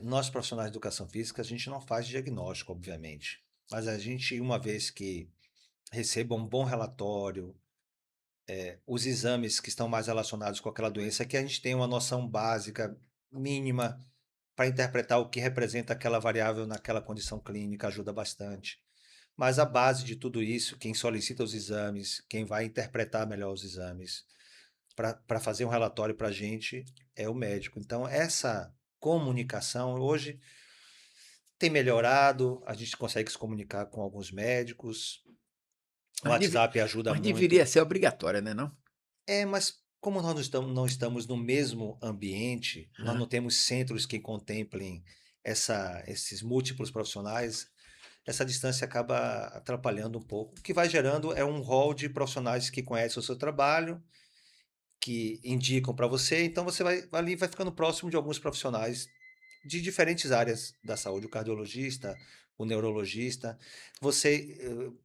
Nós, profissionais de educação física, a gente não faz diagnóstico, obviamente. Mas a gente, uma vez que receba um bom relatório, os exames que estão mais relacionados com aquela doença, que a gente tenha uma noção básica, mínima, para interpretar o que representa aquela variável naquela condição clínica, ajuda bastante. Mas a base de tudo isso, quem solicita os exames, quem vai interpretar melhor os exames, para fazer um relatório para a gente, é o médico. Então, essa comunicação hoje tem melhorado, a gente consegue se comunicar com alguns médicos, o Mas, WhatsApp ajuda mas muito. deveria ser obrigatória, né, não? Mas como nós não estamos no mesmo ambiente, nós Hã. não temos centros que contemplem esses múltiplos profissionais, essa distância acaba atrapalhando um pouco. O que vai gerando é um rol de profissionais que conhecem o seu trabalho, que indicam para você, então você ali vai ficando próximo de alguns profissionais de diferentes áreas da saúde, o cardiologista, o neurologista.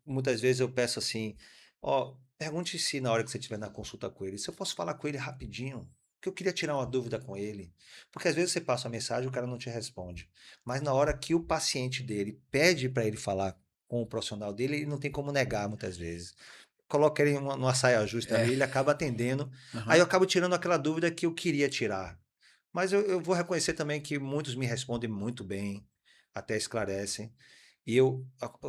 Muitas vezes eu peço assim, ó, pergunte se na hora que você estiver na consulta com ele, se eu posso falar com ele rapidinho, que eu queria tirar uma dúvida com ele. Porque às vezes você passa uma mensagem e o cara não te responde. Mas na hora que o paciente dele pede para ele falar com o profissional dele, ele não tem como negar muitas vezes. Coloca ele numa saia justa É. ali, ele acaba atendendo. Aí eu Aham. acabo tirando aquela dúvida que eu queria tirar. Mas eu vou reconhecer também que muitos me respondem muito bem, até esclarecem. E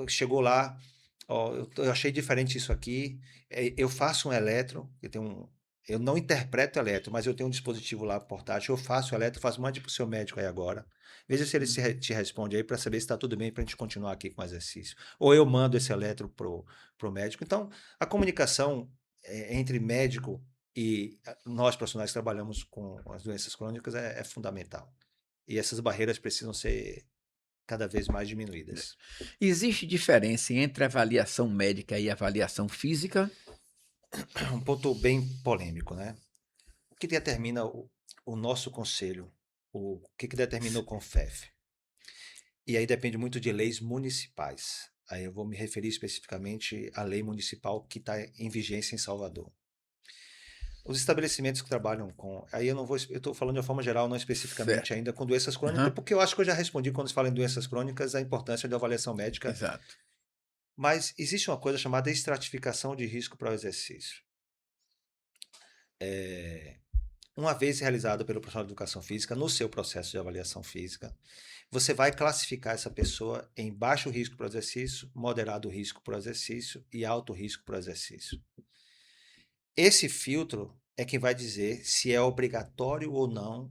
chegou lá, ó, eu achei diferente isso aqui. Eu faço um eletro, eu tenho Eu não interpreto eletro, mas eu tenho um dispositivo lá portátil, eu faço eletro, mande para o seu médico aí agora. Veja se ele te responde aí para saber se está tudo bem para a gente continuar aqui com o exercício. Ou eu mando esse eletro pro médico. Então, a comunicação entre médico e nós profissionais que trabalhamos com as doenças crônicas é fundamental. E essas barreiras precisam ser cada vez mais diminuídas. Existe diferença entre avaliação médica e avaliação física? Um ponto bem polêmico, né? O que determina o nosso conselho? O que determina o CONFEF? E aí depende muito de leis municipais. Aí eu vou me referir especificamente à lei municipal que está em vigência em Salvador. Os estabelecimentos que trabalham com. Aí eu não vou. Eu estou falando de uma forma geral, não especificamente Certo. ainda com doenças crônicas, Aham, porque eu acho que eu já respondi quando se fala em doenças crônicas a importância da avaliação médica. exato. Mas existe uma coisa chamada estratificação de risco para o exercício. Uma vez realizado pelo profissional de educação física, no seu processo de avaliação física, você vai classificar essa pessoa em baixo risco para o exercício, moderado risco para o exercício e alto risco para o exercício. Esse filtro é quem vai dizer se é obrigatório ou não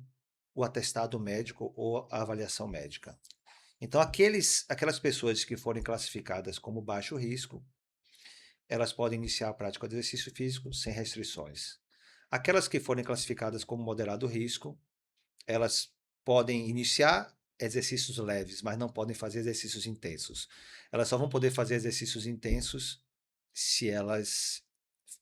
o atestado médico ou a avaliação médica. Então, aquelas pessoas que forem classificadas como baixo risco, elas podem iniciar a prática de exercício físico sem restrições. Aquelas que forem classificadas como moderado risco, elas podem iniciar exercícios leves, mas não podem fazer exercícios intensos. Elas só vão poder fazer exercícios intensos se elas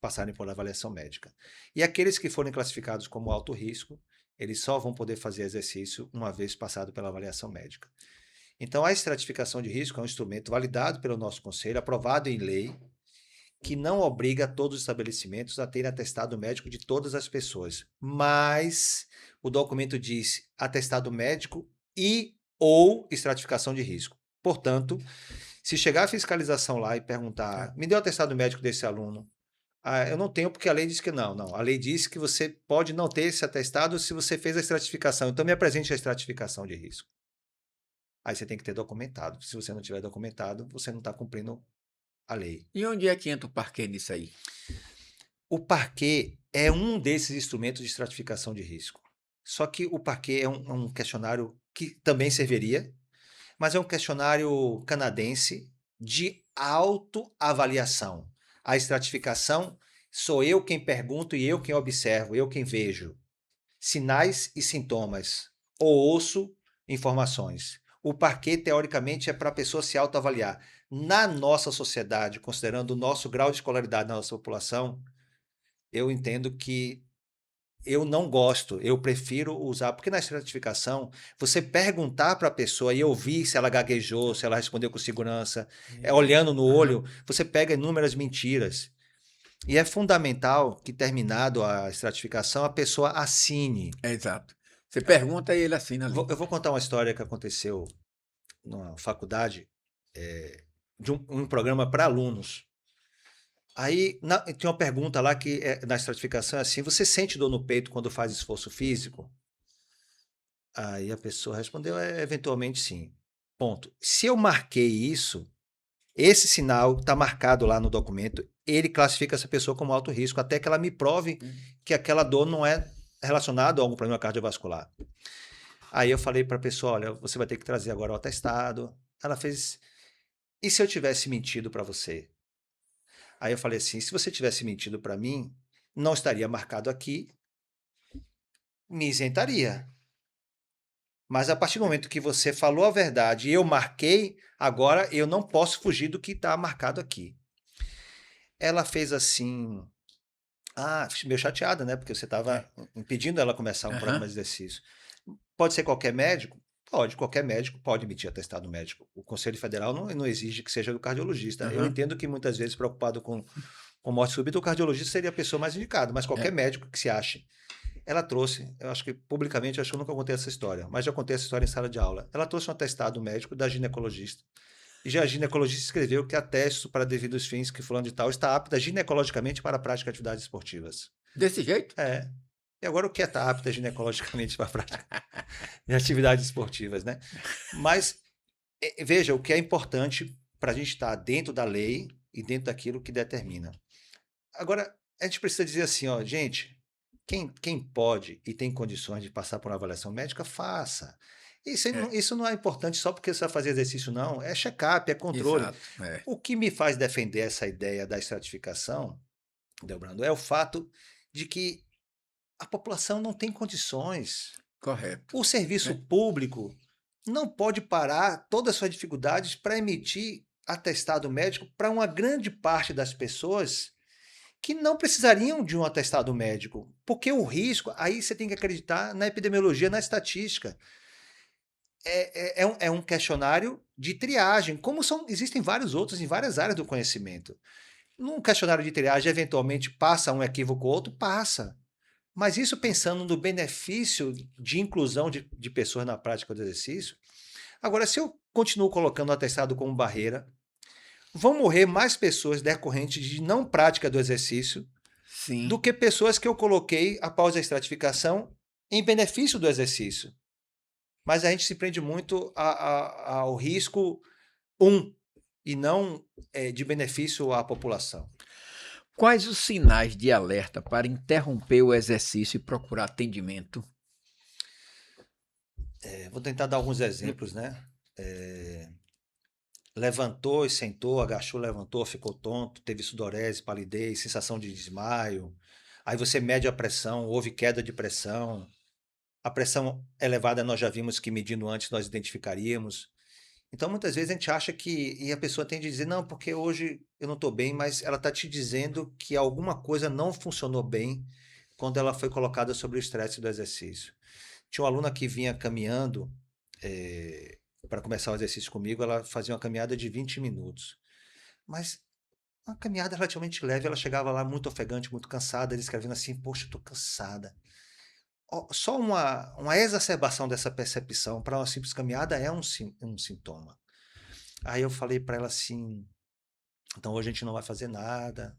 passarem por avaliação médica. E aqueles que forem classificados como alto risco, eles só vão poder fazer exercício uma vez passado pela avaliação médica. Então, a estratificação de risco é um instrumento validado pelo nosso conselho, aprovado em lei, que não obriga todos os estabelecimentos a terem atestado médico de todas as pessoas, mas o documento diz atestado médico e ou estratificação de risco. Portanto, se chegar a fiscalização lá e perguntar, me deu atestado médico desse aluno? Ah, eu não tenho porque a lei diz que não. Não, a lei diz que você pode não ter esse atestado se você fez a estratificação. Então, me apresente a estratificação de risco. Aí você tem que ter documentado. Se você não tiver documentado, você não está cumprindo a lei. E onde é que entra o parquet nisso aí? O parquet é um desses instrumentos de estratificação de risco. Só que o parquet é um questionário que também serviria, mas é um questionário canadense de autoavaliação. A estratificação sou eu quem pergunto e eu quem observo, eu quem vejo sinais e sintomas, ou ouço informações. O parquet, teoricamente, é para a pessoa se autoavaliar. Na nossa sociedade, considerando o nosso grau de escolaridade na nossa população, eu entendo que eu não gosto, eu prefiro usar, porque na estratificação, você perguntar para a pessoa e ouvir se ela gaguejou, se ela respondeu com segurança, olhando no Aham, olho, você pega inúmeras mentiras. E é fundamental que, terminado a estratificação, a pessoa assine. exato. Você pergunta e ele assina ali. Eu vou contar uma história que aconteceu numa faculdade, de um programa para alunos. Aí tem uma pergunta lá que na estratificação é assim: você sente dor no peito quando faz esforço físico? Aí a pessoa respondeu: eventualmente sim. Ponto. Se eu marquei isso, esse sinal está marcado lá no documento, ele classifica essa pessoa como alto risco, até que ela me prove que aquela dor não é relacionada a algum problema cardiovascular. Aí eu falei para a pessoa: olha, você vai ter que trazer agora o atestado. Ela fez: e se eu tivesse mentido para você? Aí eu falei assim: se você tivesse mentido para mim, não estaria marcado aqui, me isentaria. Mas a partir do momento que você falou a verdade e eu marquei, agora eu não posso fugir do que está marcado aqui. Ela fez assim, meio chateada, né? Porque você É. estava impedindo ela começar um programa Aham, de exercício. Pode ser qualquer médico? Pode, qualquer médico pode emitir atestado médico. O Conselho Federal não exige que seja do cardiologista. Eu aham. entendo que muitas vezes, preocupado com morte súbita, o cardiologista seria a pessoa mais indicada, mas qualquer É. médico que se ache. Ela trouxe, eu acho que publicamente, acho que eu nunca contei essa história, mas já contei essa história em sala de aula. Ela trouxe um atestado médico da ginecologista. E já a ginecologista escreveu que atesto para devidos fins que fulano de tal está apta ginecologicamente para a prática de atividades esportivas. Desse jeito? É. E agora o que é estar apta ginecologicamente para a prática de atividades esportivas, né? Mas veja, o que é importante para a gente estar dentro da lei e dentro daquilo que determina. Agora, a gente precisa dizer assim, ó, gente, Quem pode e tem condições de passar por uma avaliação médica, faça. É, Isso não é importante só porque você vai fazer exercício, não. É check-up, é controle. exato. É, O que me faz defender essa ideia da estratificação, Delbrando, é o fato de que a população não tem condições. correto. O serviço É, público não pode parar todas as suas dificuldades para emitir atestado médico para uma grande parte das pessoas que não precisariam de um atestado médico, porque o risco, aí você tem que acreditar na epidemiologia, na estatística. É um questionário de triagem, como existem vários outros em várias áreas do conhecimento. Num questionário de triagem, eventualmente passa um equívoco ou outro, passa. Mas isso pensando no benefício de inclusão de pessoas na prática do exercício. Agora, se eu continuo colocando o atestado como barreira, vão morrer mais pessoas decorrentes de não prática do exercício do sim. que pessoas que eu coloquei após a estratificação em benefício do exercício. Mas a gente se prende muito ao risco um e não de benefício à população. Quais os sinais de alerta para interromper o exercício e procurar atendimento? Vou tentar dar alguns exemplos, né? É, levantou e sentou, agachou, levantou, ficou tonto, teve sudorese, palidez, sensação de desmaio. Aí você mede a pressão, houve queda de pressão. A pressão elevada nós já vimos que medindo antes nós identificaríamos. Então muitas vezes a gente acha que, e a pessoa tende a dizer, não, porque hoje eu não estou bem, mas ela está te dizendo que alguma coisa não funcionou bem quando ela foi colocada sobre o estresse do exercício. Tinha uma aluna que vinha caminhando para começar o exercício comigo, ela fazia uma caminhada de 20 minutos. Mas uma caminhada relativamente leve, ela chegava lá muito ofegante, muito cansada, escrevendo assim, poxa, estou cansada. Só uma exacerbação dessa percepção para uma simples caminhada é um sintoma. Aí eu falei para ela assim, então hoje a gente não vai fazer nada.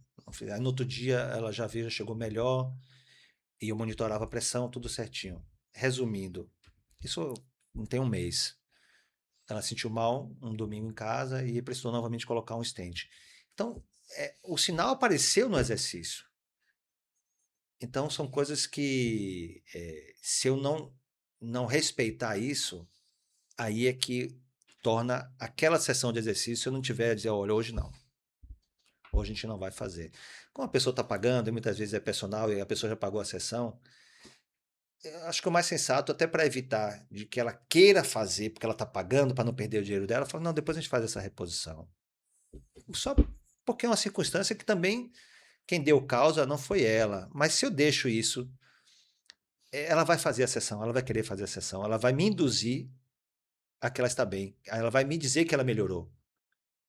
Aí no outro dia ela já veio, já chegou melhor e eu monitorava a pressão, tudo certinho. Resumindo, isso não tem um mês. Ela sentiu mal um domingo em casa e precisou novamente colocar um stent. Então, o sinal apareceu no exercício. Então, são coisas que, se eu não respeitar isso, aí é que torna aquela sessão de exercício, se eu não tiver a dizer, olha, hoje não. Hoje a gente não vai fazer. Como a pessoa está pagando, e muitas vezes é personal e a pessoa já pagou a sessão, eu acho que o mais sensato, até para evitar de que ela queira fazer, porque ela está pagando para não perder o dinheiro dela, fala, não, depois a gente faz essa reposição. Só porque é uma circunstância que também quem deu causa não foi ela. Mas se eu deixo isso, ela vai fazer a sessão, ela vai querer fazer a sessão, ela vai me induzir a que ela está bem, ela vai me dizer que ela melhorou.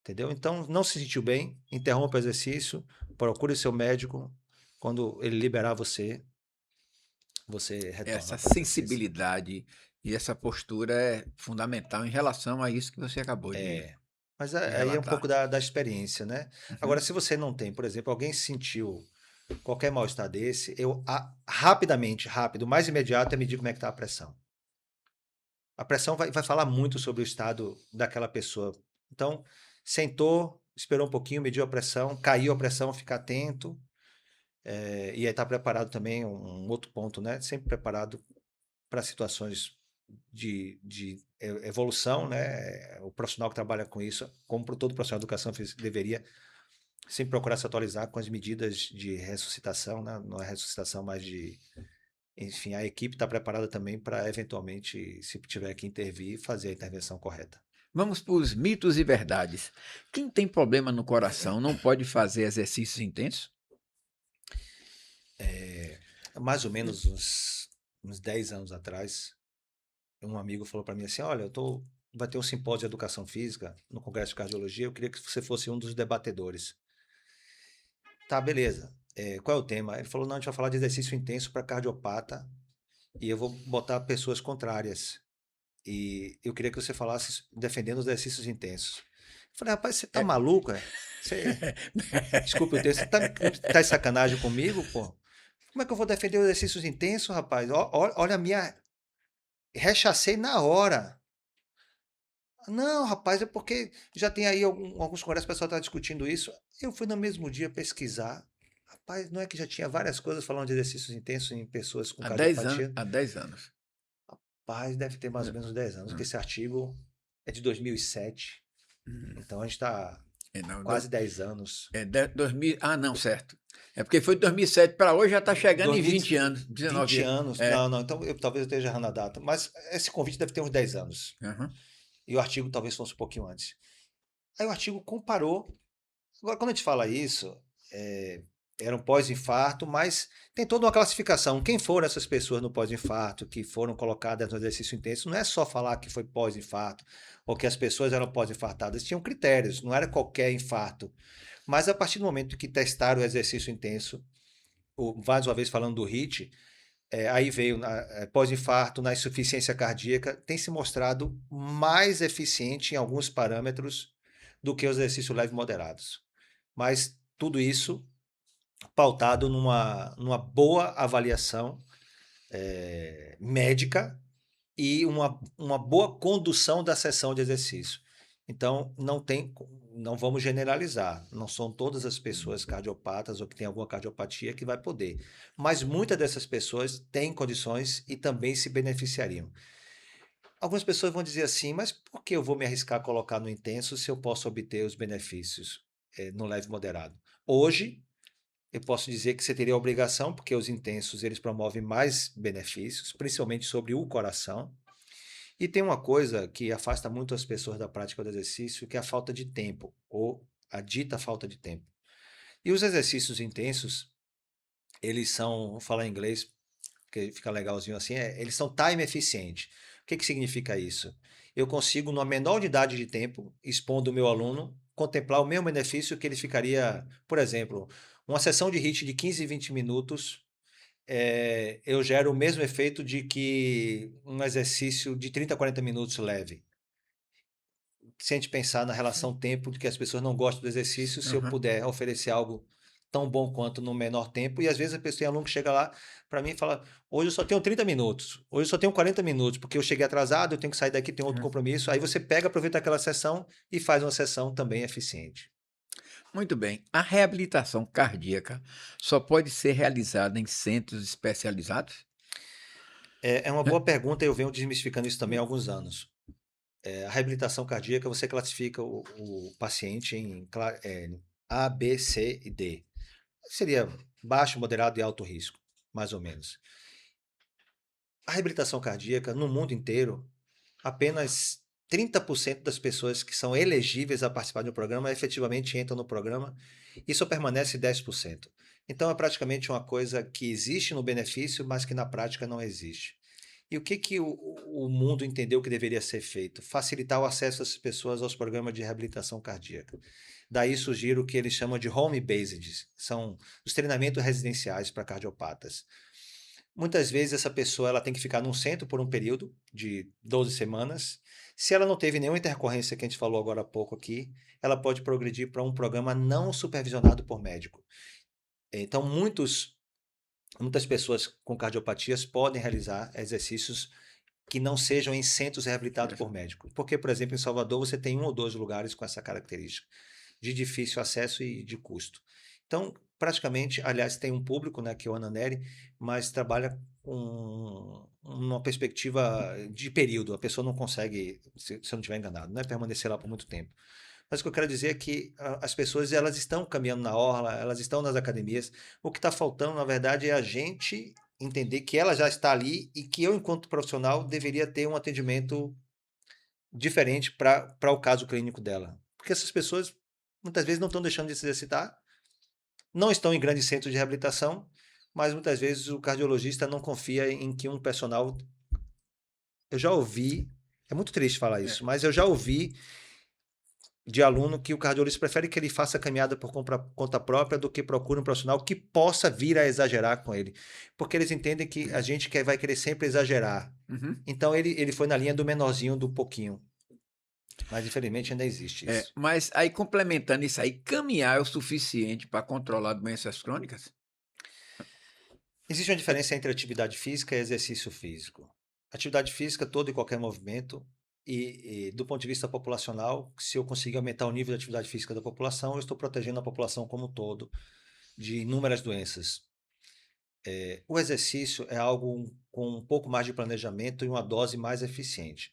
Entendeu? Então, não se sentiu bem, interrompa o exercício, procure seu médico. Quando ele liberar você, você retorna Essa para o exercício. sensibilidade e essa postura é fundamental em relação a isso que você acabou É. Mas de aí é um pouco relatar. da experiência, né? Agora, Uhum. se você não tem, por exemplo, alguém sentiu qualquer mal-estar desse, eu rapidamente, rápido, o mais imediato é medir como é que está a pressão. A pressão vai falar muito sobre o estado daquela pessoa. Então, sentou, esperou um pouquinho, mediu a pressão, caiu a pressão, fica atento. E aí está preparado também, um outro ponto, né? Sempre preparado para situações de evolução, né? O profissional que trabalha com isso, como todo profissional de educação física deveria sempre procurar se atualizar com as medidas de ressuscitação, né? Não é ressuscitação, mas de. Enfim, a equipe está preparada também para, eventualmente, se tiver que intervir, fazer a intervenção correta. Vamos para os mitos e verdades. Quem tem problema no coração não pode fazer exercícios intensos? Mais ou menos uns 10 anos atrás, um amigo falou para mim assim: olha, vai ter um simpósio de educação física no Congresso de Cardiologia, eu queria que você fosse um dos debatedores. Tá, beleza. Qual é o tema? Ele falou: não, a gente vai falar de exercício intenso para cardiopata e eu vou botar pessoas contrárias. E eu queria que você falasse defendendo os exercícios intensos. Eu falei: rapaz, você tá É. maluco? Você, desculpe o texto, você tá de sacanagem comigo, pô? Como é que eu vou defender os exercícios intensos, rapaz? Olha a minha. Rechacei na hora. Não, rapaz, é porque já tem aí alguns congressos, o pessoal está discutindo isso. Eu fui no mesmo dia pesquisar. Rapaz, não é que já tinha várias coisas falando de exercícios intensos em pessoas com Há 10 anos. cardiopatia? Há 10 anos. Rapaz, deve ter mais ou menos 10 anos, porque Hum, esse artigo é de 2007. hum. Então a gente está Não, quase 10 anos. 2000, não, certo. É porque foi de 2007 para hoje, já está chegando em 2000, 20 anos, 20 19 anos. anos. Não, não, então talvez eu esteja errando a data. Mas esse convite deve ter uns 10 anos. Aham. E o artigo talvez fosse um pouquinho antes. Aí o artigo comparou. Agora, quando a gente fala isso, é, era um pós-infarto, mas tem toda uma classificação. Quem foram essas pessoas no pós-infarto que foram colocadas no exercício intenso? Não é só falar que foi pós-infarto ou que as pessoas eram pós-infartadas. Tinham critérios, não era qualquer infarto. Mas a partir do momento que testaram o exercício intenso, mais uma vez falando do HIIT, aí veio pós-infarto, na insuficiência cardíaca, tem se mostrado mais eficiente em alguns parâmetros do que os exercícios leves moderados. Mas tudo isso pautado numa boa avaliação médica e uma boa condução da sessão de exercício. Então, não vamos generalizar. Não são todas as pessoas cardiopatas ou que têm alguma cardiopatia que vai poder. Mas muitas dessas pessoas têm condições e também se beneficiariam. Algumas pessoas vão dizer assim, mas por que eu vou me arriscar a colocar no intenso se eu posso obter os benefícios no leve moderado? Hoje, eu posso dizer que você teria a obrigação, porque os intensos eles promovem mais benefícios, principalmente sobre o coração. E tem uma coisa que afasta muito as pessoas da prática do exercício, que é a falta de tempo, ou a dita falta de tempo. E os exercícios intensos, eles são, vou falar em inglês, porque fica legalzinho assim, eles são time eficiente. O que que significa isso? Eu consigo, numa menor unidade de tempo, expondo o meu aluno, contemplar o mesmo benefício que ele ficaria, por exemplo, uma sessão de HIIT de 15, 20 minutos, eu gero o mesmo efeito de que um exercício de 30, 40 minutos leve. Se a gente pensar na relação tempo, de que as pessoas não gostam do exercício, se eu Aham. puder oferecer algo tão bom quanto no menor tempo, e às vezes a pessoa tem aluno que chega lá para mim e fala: hoje eu só tenho 30 minutos, hoje eu só tenho 40 minutos, porque eu cheguei atrasado, eu tenho que sair daqui, tenho outro Aham. compromisso. Aí você pega, aproveita aquela sessão e faz uma sessão também eficiente. Muito bem. A reabilitação cardíaca só pode ser realizada em centros especializados? É uma Hã? boa pergunta, eu venho desmistificando isso também há alguns anos. A reabilitação cardíaca, você classifica o paciente em A, B, C e D. Seria baixo, moderado e alto risco, mais ou menos. A reabilitação cardíaca, no mundo inteiro, apenas 30% das pessoas que são elegíveis a participar do programa efetivamente entram no programa e só permanece 10%. Então é praticamente uma coisa que existe no benefício, mas que na prática não existe. E o que, que o mundo entendeu que deveria ser feito? Facilitar o acesso das pessoas aos programas de reabilitação cardíaca. Daí surgiram o que eles chamam de home-based, são os treinamentos residenciais para cardiopatas. Muitas vezes essa pessoa ela tem que ficar num centro por um período de 12 semanas. Se ela não teve nenhuma intercorrência que a gente falou agora há pouco aqui, ela pode progredir para um programa não supervisionado por médico. Então, muitas pessoas com cardiopatias podem realizar exercícios que não sejam em centros reabilitados por médico. Porque, por exemplo, em Salvador você tem um ou dois lugares com essa característica de difícil acesso e de custo. Então, praticamente, aliás, tem um público, né, que é o Ananeri, mas trabalha com uma perspectiva de período. A pessoa não consegue, se eu não estiver enganado, não é permanecer lá por muito tempo. Mas o que eu quero dizer é que as pessoas elas estão caminhando na orla, elas estão nas academias. O que está faltando, na verdade, é a gente entender que ela já está ali e que eu, enquanto profissional, deveria ter um atendimento diferente para o caso clínico dela. Porque essas pessoas muitas vezes não estão deixando de se exercitar, não estão em grandes centros de reabilitação, mas muitas vezes o cardiologista não confia em que um personal. Eu já ouvi, é muito triste falar É. isso, mas eu já ouvi de aluno que o cardiologista prefere que ele faça a caminhada por conta própria do que procure um profissional que possa vir a exagerar com ele. Porque eles entendem que a gente vai querer sempre exagerar. Uhum. Então ele foi na linha do menorzinho, do pouquinho. Mas infelizmente ainda existe isso. Mas aí complementando isso aí, caminhar é o suficiente para controlar doenças crônicas? Existe uma diferença entre atividade física e exercício físico. Atividade física, todo e qualquer movimento, e do ponto de vista populacional, se eu conseguir aumentar o nível de atividade física da população, eu estou protegendo a população como um todo de inúmeras doenças. O exercício é algo com um pouco mais de planejamento e uma dose mais eficiente.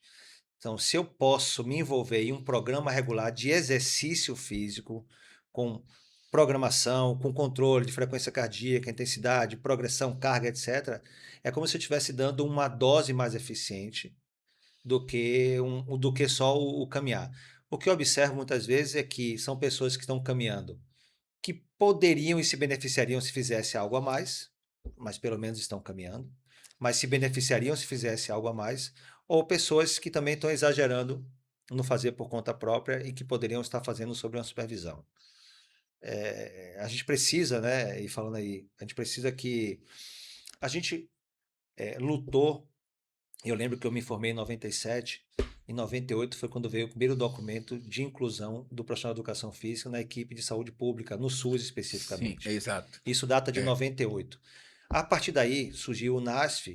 Então, se eu posso me envolver em um programa regular de exercício físico, com programação, com controle de frequência cardíaca, intensidade, progressão, carga, etc., é como se eu estivesse dando uma dose mais eficiente do que só o caminhar. O que eu observo muitas vezes é que são pessoas que estão caminhando, que poderiam e se beneficiariam se fizesse algo a mais, mas pelo menos estão caminhando, mas se beneficiariam se fizesse algo a mais, ou pessoas que também estão exagerando no fazer por conta própria e que poderiam estar fazendo sob uma supervisão. A gente precisa, né, e falando aí, a gente precisa que a gente lutou. Eu lembro que eu me formei em 97, em 98 foi quando veio o primeiro documento de inclusão do profissional de educação física na equipe de saúde pública, no SUS Sim, especificamente. exato. Isso data de É. 98. A partir daí surgiu o NASF,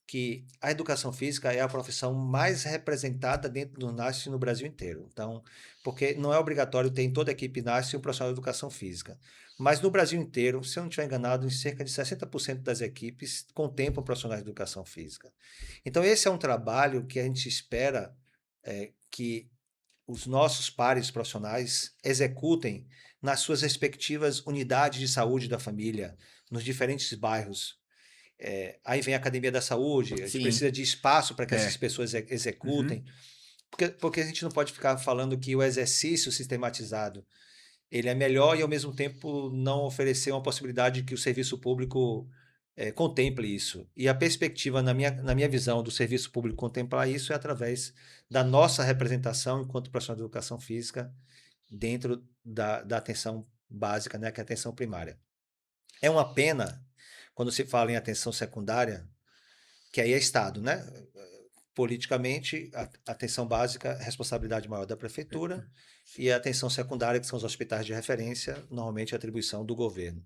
que a educação física é a profissão mais representada dentro do NASF no Brasil inteiro. Então, porque não é obrigatório ter em toda a equipe NASF um profissional de educação física. Mas no Brasil inteiro, se eu não estiver enganado, em cerca de 60% das equipes contemplam profissionais de educação física. Então, esse é um trabalho que a gente espera que os nossos pares profissionais executem nas suas respectivas unidades de saúde da família, nos diferentes bairros. Aí vem a Academia da Saúde, a gente Sim, precisa de espaço para que essas é. pessoas Uhum. executem, porque a gente não pode ficar falando que o exercício sistematizado ele é melhor e ao mesmo tempo não oferecer uma possibilidade que o serviço público contemple isso. E a perspectiva, na minha visão, do serviço público contemplar isso é através da nossa representação enquanto profissional de educação física dentro da atenção básica, né, que é a atenção primária. É uma pena quando se fala em atenção secundária, que aí é Estado, né? Politicamente, a atenção básica, responsabilidade maior da prefeitura, e a atenção secundária, que são os hospitais de referência, normalmente é atribuição do governo.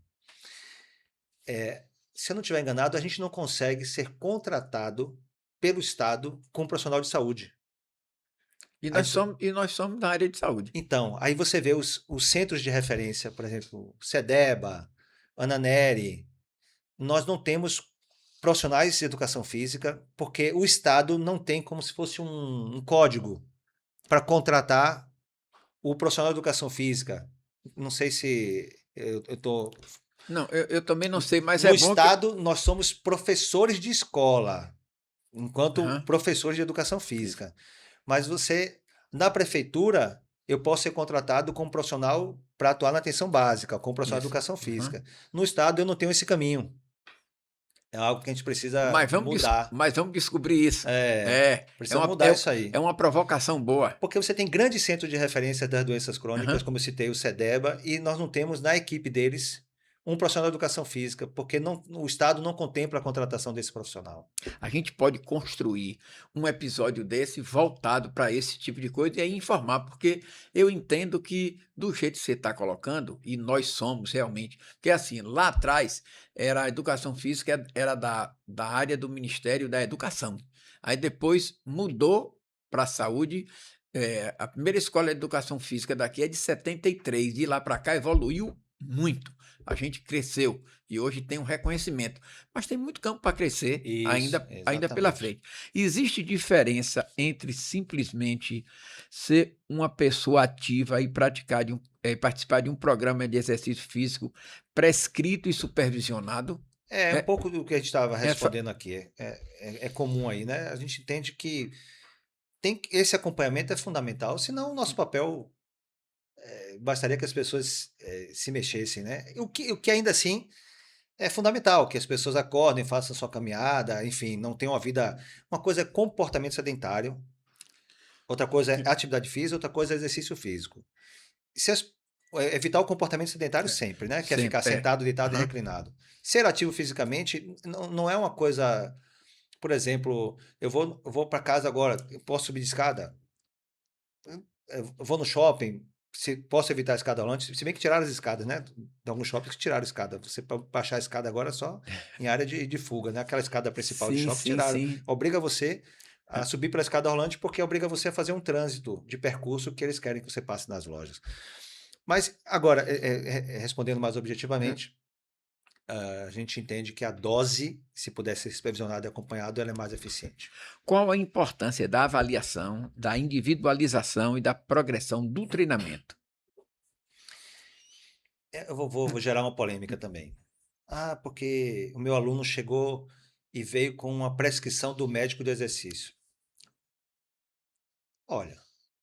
Se eu não estiver enganado, a gente não consegue ser contratado pelo Estado como profissional de saúde. Aí Nós somos da área de saúde. então, aí você vê os centros de referência, por exemplo, SEDEBA, Ananeri, nós não temos profissionais de educação física porque o Estado não tem como se fosse um código para contratar o profissional de educação física. Não sei se eu estou. Não, eu também não sei, mas é No bom que. Estado, nós somos professores de escola, enquanto Aham. professores de educação Isso. física. Mas você, na prefeitura, eu posso ser contratado como profissional para atuar na atenção básica, como profissional de Isso. educação Aham. física. No Estado, eu não tenho esse caminho. É algo que a gente precisa mudar. Mas vamos descobrir isso. É, É, precisa mudar isso é aí. uma provocação boa. Porque você tem grandes centros de referência das doenças crônicas, Aham. como eu citei o SEDEBA, e nós não temos na equipe deles um profissional de educação física, porque o Estado não contempla a contratação desse profissional. A gente pode construir um episódio desse voltado para esse tipo de coisa e aí informar, porque eu entendo que, do jeito que você está colocando, e nós somos realmente, porque assim, lá atrás era a educação física, era da área do Ministério da Educação. Aí depois mudou para a saúde. A primeira escola de educação física daqui é de 73, de lá para cá evoluiu muito. A gente cresceu e hoje tem um reconhecimento. Mas tem muito campo para crescer Isso, ainda pela exatamente. frente. Existe diferença entre simplesmente ser uma pessoa ativa e participar de um programa de exercício físico prescrito e supervisionado? É um É, pouco do que a gente estava essa, respondendo aqui. É comum aí, né? A gente entende que esse acompanhamento é fundamental, senão o nosso papel bastaria que as pessoas se mexessem, né? O que ainda assim é fundamental que as pessoas acordem, façam sua caminhada, enfim, não tenham uma vida. Uma coisa é comportamento sedentário, outra coisa é atividade física, outra coisa é exercício físico. Se as- Evitar o comportamento sedentário sempre, né? Que é ficar sempre. sentado, deitado e Aham. reclinado. Ser ativo fisicamente não é uma coisa. Por exemplo, eu vou para casa agora, eu posso subir de escada, eu vou no shopping, posso evitar a escada rolante, se bem que tiraram as escadas, né? De alguns shoppings que tiraram a escada. Você para baixar a escada agora é só em área de fuga, né? Aquela escada principal de Sim, shopping sim, tiraram. sim. Obriga você a subir pela escada rolante porque obriga você a fazer um trânsito de percurso que eles querem que você passe nas lojas. Mas, agora, respondendo mais Hã. objetivamente, a gente entende que a dose, se puder ser supervisionada e acompanhado, ela é mais eficiente. Qual a importância da avaliação, da individualização e da progressão do treinamento? Eu vou gerar uma polêmica também. Ah, porque o meu aluno chegou e veio com uma prescrição do médico do exercício. Olha,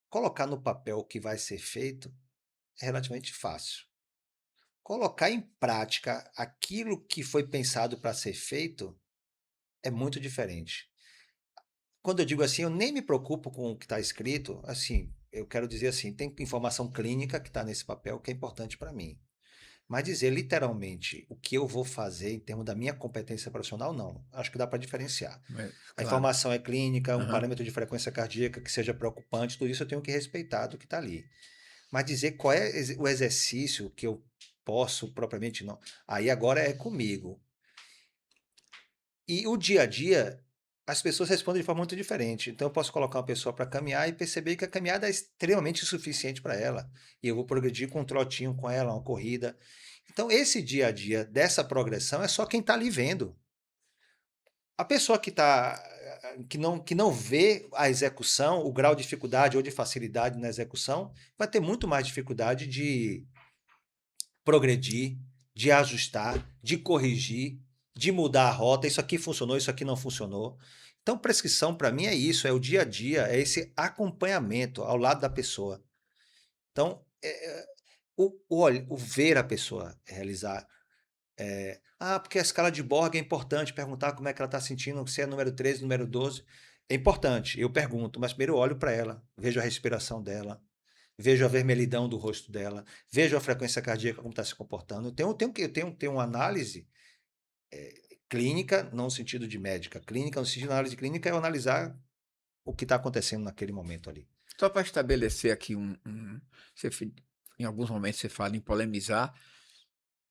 colocar no papel o que vai ser feito é relativamente fácil. Colocar em prática aquilo que foi pensado para ser feito é muito diferente. Quando eu digo assim, eu nem me preocupo com o que está escrito, assim, eu quero dizer assim, tem informação clínica que está nesse papel que é importante para mim. Mas dizer literalmente o que eu vou fazer em termos da minha competência profissional, não. Acho que dá para diferenciar. A Claro. informação é clínica, um Aham. parâmetro de frequência cardíaca que seja preocupante, tudo isso eu tenho que respeitar do que está ali. Mas dizer qual é o exercício que eu posso propriamente não. Aí agora é comigo. E o dia a dia, as pessoas respondem de forma muito diferente. Então eu posso colocar uma pessoa para caminhar e perceber que a caminhada é extremamente suficiente para ela. E eu vou progredir com um trotinho com ela, uma corrida. Então esse dia a dia dessa progressão é só quem está ali vendo. A pessoa que não vê a execução, o grau de dificuldade ou de facilidade na execução, vai ter muito mais dificuldade de progredir, de ajustar, de corrigir, de mudar a rota. Isso aqui funcionou, isso aqui não funcionou. Então, prescrição para mim é isso, é o dia a dia, é esse acompanhamento ao lado da pessoa. Então, o ver a pessoa realizar. Porque a escala de Borg é importante, perguntar como é que ela está sentindo, se é número 13, número 12. É importante, eu pergunto, mas primeiro eu olho para ela, vejo a respiração dela, vejo a vermelhidão do rosto dela, vejo a frequência cardíaca como está se comportando. Eu tenho uma análise clínica, não no sentido de médica. Clínica, no sentido de análise clínica, é eu analisar o que está acontecendo naquele momento ali. Só para estabelecer aqui você em alguns momentos você fala em polemizar,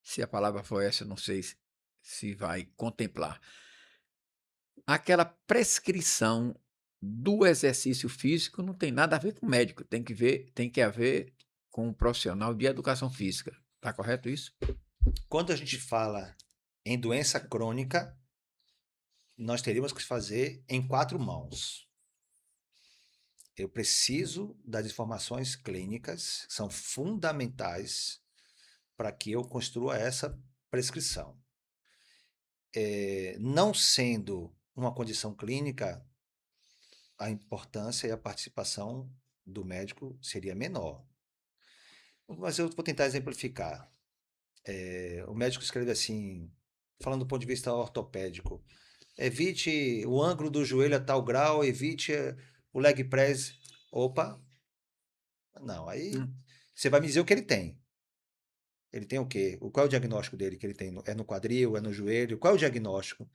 se a palavra for essa, eu não sei se vai contemplar. Aquela prescrição do exercício físico não tem nada a ver com o médico, tem que haver com um profissional de educação física. Está correto isso? Quando a gente fala em doença crônica, nós teríamos que fazer em quatro mãos. Eu preciso das informações clínicas, que são fundamentais para que eu construa essa prescrição. Não sendo uma condição clínica, a importância e a participação do médico seria menor. Mas eu vou tentar exemplificar. O médico escreve assim, falando do ponto de vista ortopédico: evite o ângulo do joelho a tal grau, evite o leg press. Opa, não, aí Hum. você vai me dizer o que ele tem. Ele tem o quê? Qual é o diagnóstico dele que ele tem? É no quadril, é no joelho? Qual é o diagnóstico?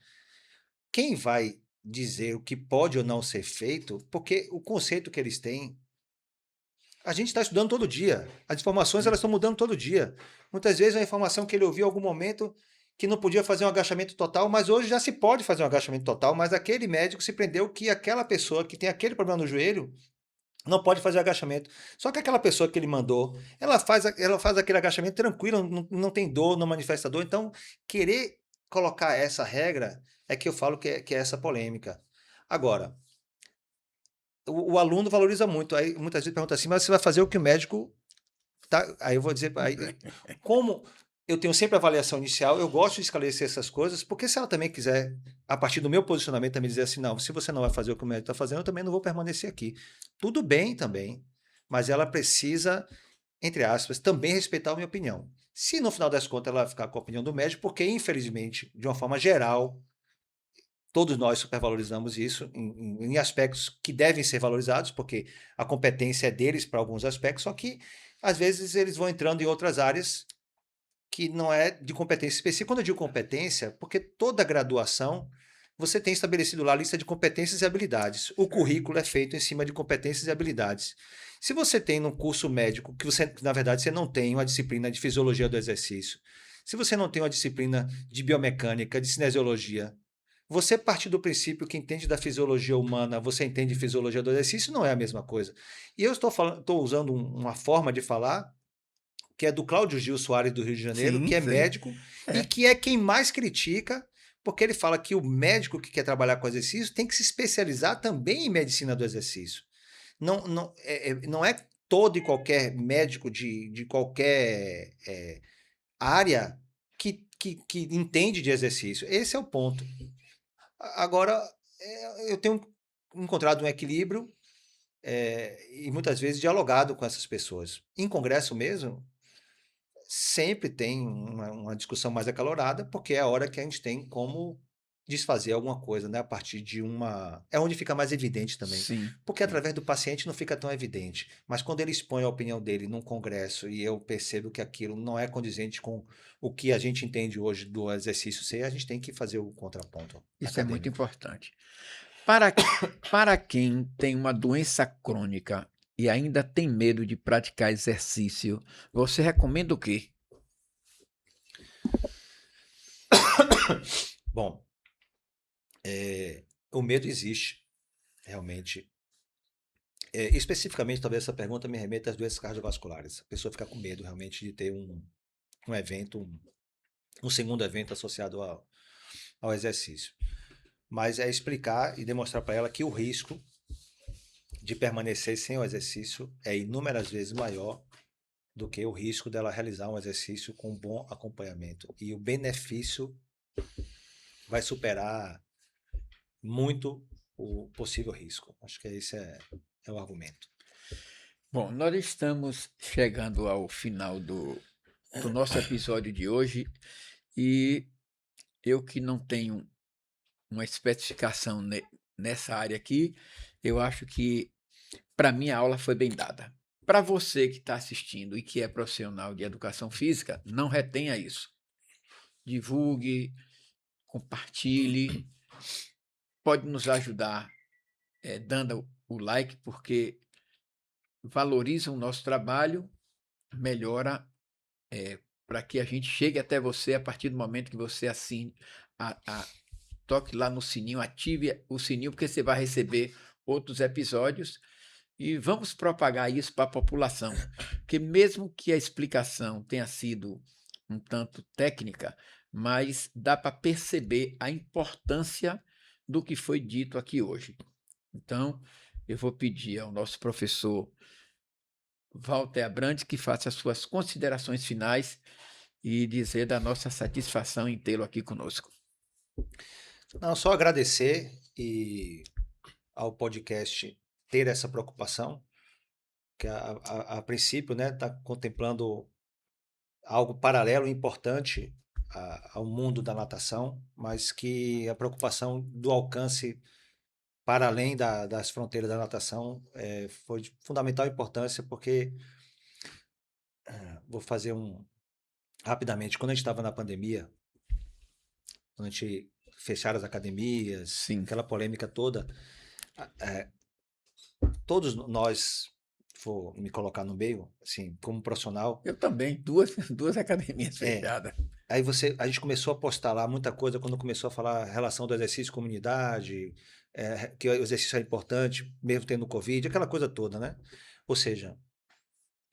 Quem vai dizer o que pode ou não ser feito, porque o conceito que eles têm, a gente está estudando todo dia. As informações elas estão mudando todo dia. Muitas vezes a informação que ele ouviu em algum momento que não podia fazer um agachamento total, mas hoje já se pode fazer um agachamento total, mas aquele médico se prendeu que aquela pessoa que tem aquele problema no joelho não pode fazer agachamento. Só que aquela pessoa que ele mandou, ela faz aquele agachamento tranquilo, não tem dor, não manifesta dor. Então, querer colocar essa regra é que eu falo que é essa polêmica. Agora, o aluno valoriza muito. Aí muitas vezes pergunta assim, mas você vai fazer o que o médico tá. Aí eu vou dizer, como eu tenho sempre avaliação inicial, eu gosto de esclarecer essas coisas, porque se ela também quiser, a partir do meu posicionamento, também dizer assim, não, se você não vai fazer o que o médico está fazendo, eu também não vou permanecer aqui. Tudo bem também, mas ela precisa, entre aspas, também respeitar a minha opinião. Se no final das contas ela vai ficar com a opinião do médico, porque infelizmente, de uma forma geral, todos nós supervalorizamos isso em aspectos que devem ser valorizados, porque a competência é deles para alguns aspectos, só que às vezes eles vão entrando em outras áreas que não é de competência específica. Quando eu digo competência, porque toda graduação você tem estabelecido lá a lista de competências e habilidades. O currículo é feito em cima de competências e habilidades. Se você tem num curso médico que você, na verdade, você não tem uma disciplina de fisiologia do exercício, se você não tem uma disciplina de biomecânica, de cinesiologia, você partir do princípio que entende da fisiologia humana, você entende de fisiologia do exercício, não é a mesma coisa. E eu estou usando uma forma de falar que é do Cláudio Gil Soares do Rio de Janeiro, Sim, que é sei. médico e É. que é quem mais critica, porque ele fala que o médico que quer trabalhar com exercício tem que se especializar também em medicina do exercício. Não é todo e qualquer médico de qualquer área que entende de exercício. Esse é o ponto. Agora, eu tenho encontrado um equilíbrio e muitas vezes dialogado com essas pessoas. Em congresso mesmo, sempre tem uma discussão mais acalorada, porque é a hora que a gente tem como desfazer alguma coisa, né? A partir de uma. É onde fica mais evidente também. Sim, Porque sim. através do paciente não fica tão evidente. Mas quando ele expõe a opinião dele num congresso e eu percebo que aquilo não é condizente com o que a gente entende hoje do exercício C, a gente tem que fazer o contraponto Isso é muito acadêmico. importante. Para para quem tem uma doença crônica e ainda tem medo de praticar exercício, você recomenda o quê? Bom, o medo existe, realmente. Especificamente, talvez essa pergunta me remeta às doenças cardiovasculares. A pessoa fica com medo realmente de ter um evento, um segundo evento associado ao exercício. Mas é explicar e demonstrar para ela que o risco de permanecer sem o exercício é inúmeras vezes maior do que o risco dela realizar um exercício com um bom acompanhamento. E o benefício vai superar muito o possível risco. Acho que esse é o argumento. Bom, nós estamos chegando ao final do nosso episódio de hoje e eu que não tenho uma especificação nessa área aqui, eu acho que para mim a aula foi bem dada. Para você que está assistindo e que é profissional de educação física, não retenha isso. Divulgue, compartilhe, pode nos ajudar dando o like, porque valoriza o nosso trabalho, melhora para que a gente chegue até você a partir do momento que você assine, toque lá no sininho, ative o sininho, porque você vai receber outros episódios e vamos propagar isso para a população. Porque mesmo que a explicação tenha sido um tanto técnica, mas dá para perceber a importância do que foi dito aqui hoje. Então, eu vou pedir ao nosso professor Walter Abrantes que faça as suas considerações finais e dizer da nossa satisfação em tê-lo aqui conosco. Não, só agradecer ao podcast ter essa preocupação, que a princípio, né, está contemplando algo paralelo e importante ao mundo da natação, mas que a preocupação do alcance para além das fronteiras da natação foi de fundamental importância, porque vou fazer rapidamente, quando a gente estava na pandemia, quando a gente fecharam as academias, Sim, aquela polêmica toda, todos nós, vou me colocar no meio, assim, como profissional, eu também, duas academias é, fechadas. aí a gente começou a postar lá muita coisa quando começou a falar a relação do exercício e comunidade, que o exercício é importante, mesmo tendo Covid, aquela coisa toda, né? Ou seja,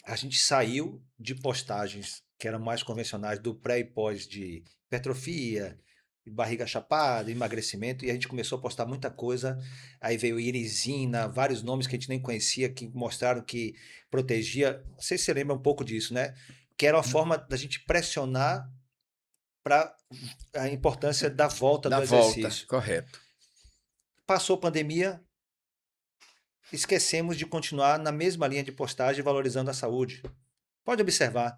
a gente saiu de postagens que eram mais convencionais do pré e pós de hipertrofia, barriga chapada, emagrecimento, e a gente começou a postar muita coisa. Aí veio irisina, vários nomes que a gente nem conhecia, que mostraram que protegia. Não sei se você lembra um pouco disso, né? Que era uma forma da gente pressionar para a importância da volta Da do volta, exercício. correto. Passou a pandemia, esquecemos de continuar na mesma linha de postagem valorizando a saúde. Pode observar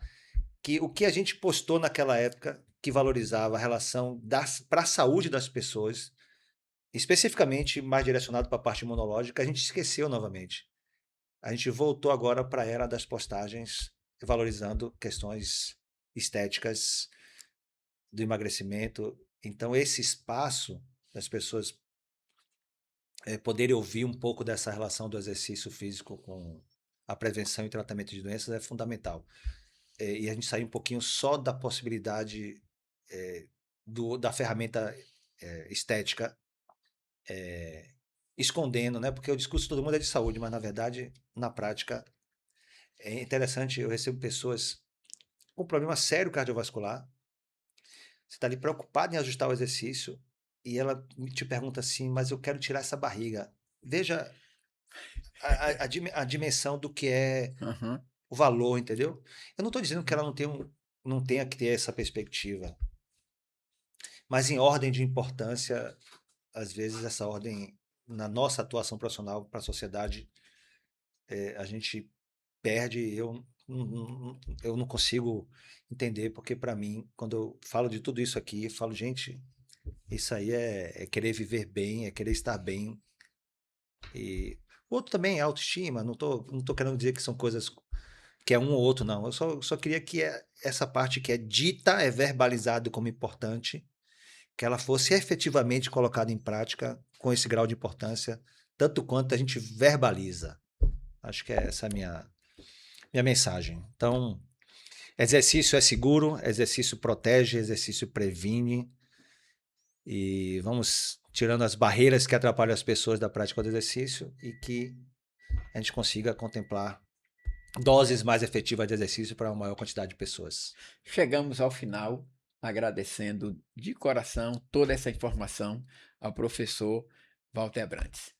que o que a gente postou naquela época que valorizava a relação para a saúde das pessoas, especificamente mais direcionado para a parte imunológica, a gente esqueceu novamente. A gente voltou agora para a era das postagens valorizando questões estéticas do emagrecimento. Então, esse espaço das pessoas poderem ouvir um pouco dessa relação do exercício físico com a prevenção e tratamento de doenças é fundamental. E a gente sair um pouquinho só da possibilidade da ferramenta estética, escondendo, né? Porque o discurso de todo mundo é de saúde, mas na verdade, na prática, é interessante. Eu recebo pessoas com um problema sério cardiovascular, você está ali preocupado em ajustar o exercício, e ela te pergunta assim: mas eu quero tirar essa barriga. Veja a dimensão do que é Aham. o valor, entendeu? Eu não estou dizendo que ela não tenha que ter essa perspectiva, mas em ordem de importância, às vezes essa ordem, na nossa atuação profissional para a sociedade, a gente perde. Eu não consigo entender, porque para mim, quando eu falo de tudo isso aqui, eu falo, gente, isso aí é querer viver bem, é querer estar bem. E o outro também é autoestima, não tô querendo dizer que são coisas que é um ou outro, não. Eu só queria que essa parte que é dita, é verbalizado como importante, que ela fosse efetivamente colocada em prática com esse grau de importância, tanto quanto a gente verbaliza. Acho que é essa a minha mensagem. Então, exercício é seguro, exercício protege, exercício previne, e vamos tirando as barreiras que atrapalham as pessoas da prática do exercício e que a gente consiga contemplar doses mais efetivas de exercício para uma maior quantidade de pessoas. Chegamos ao final, agradecendo de coração toda essa informação ao professor Walter Abrantes.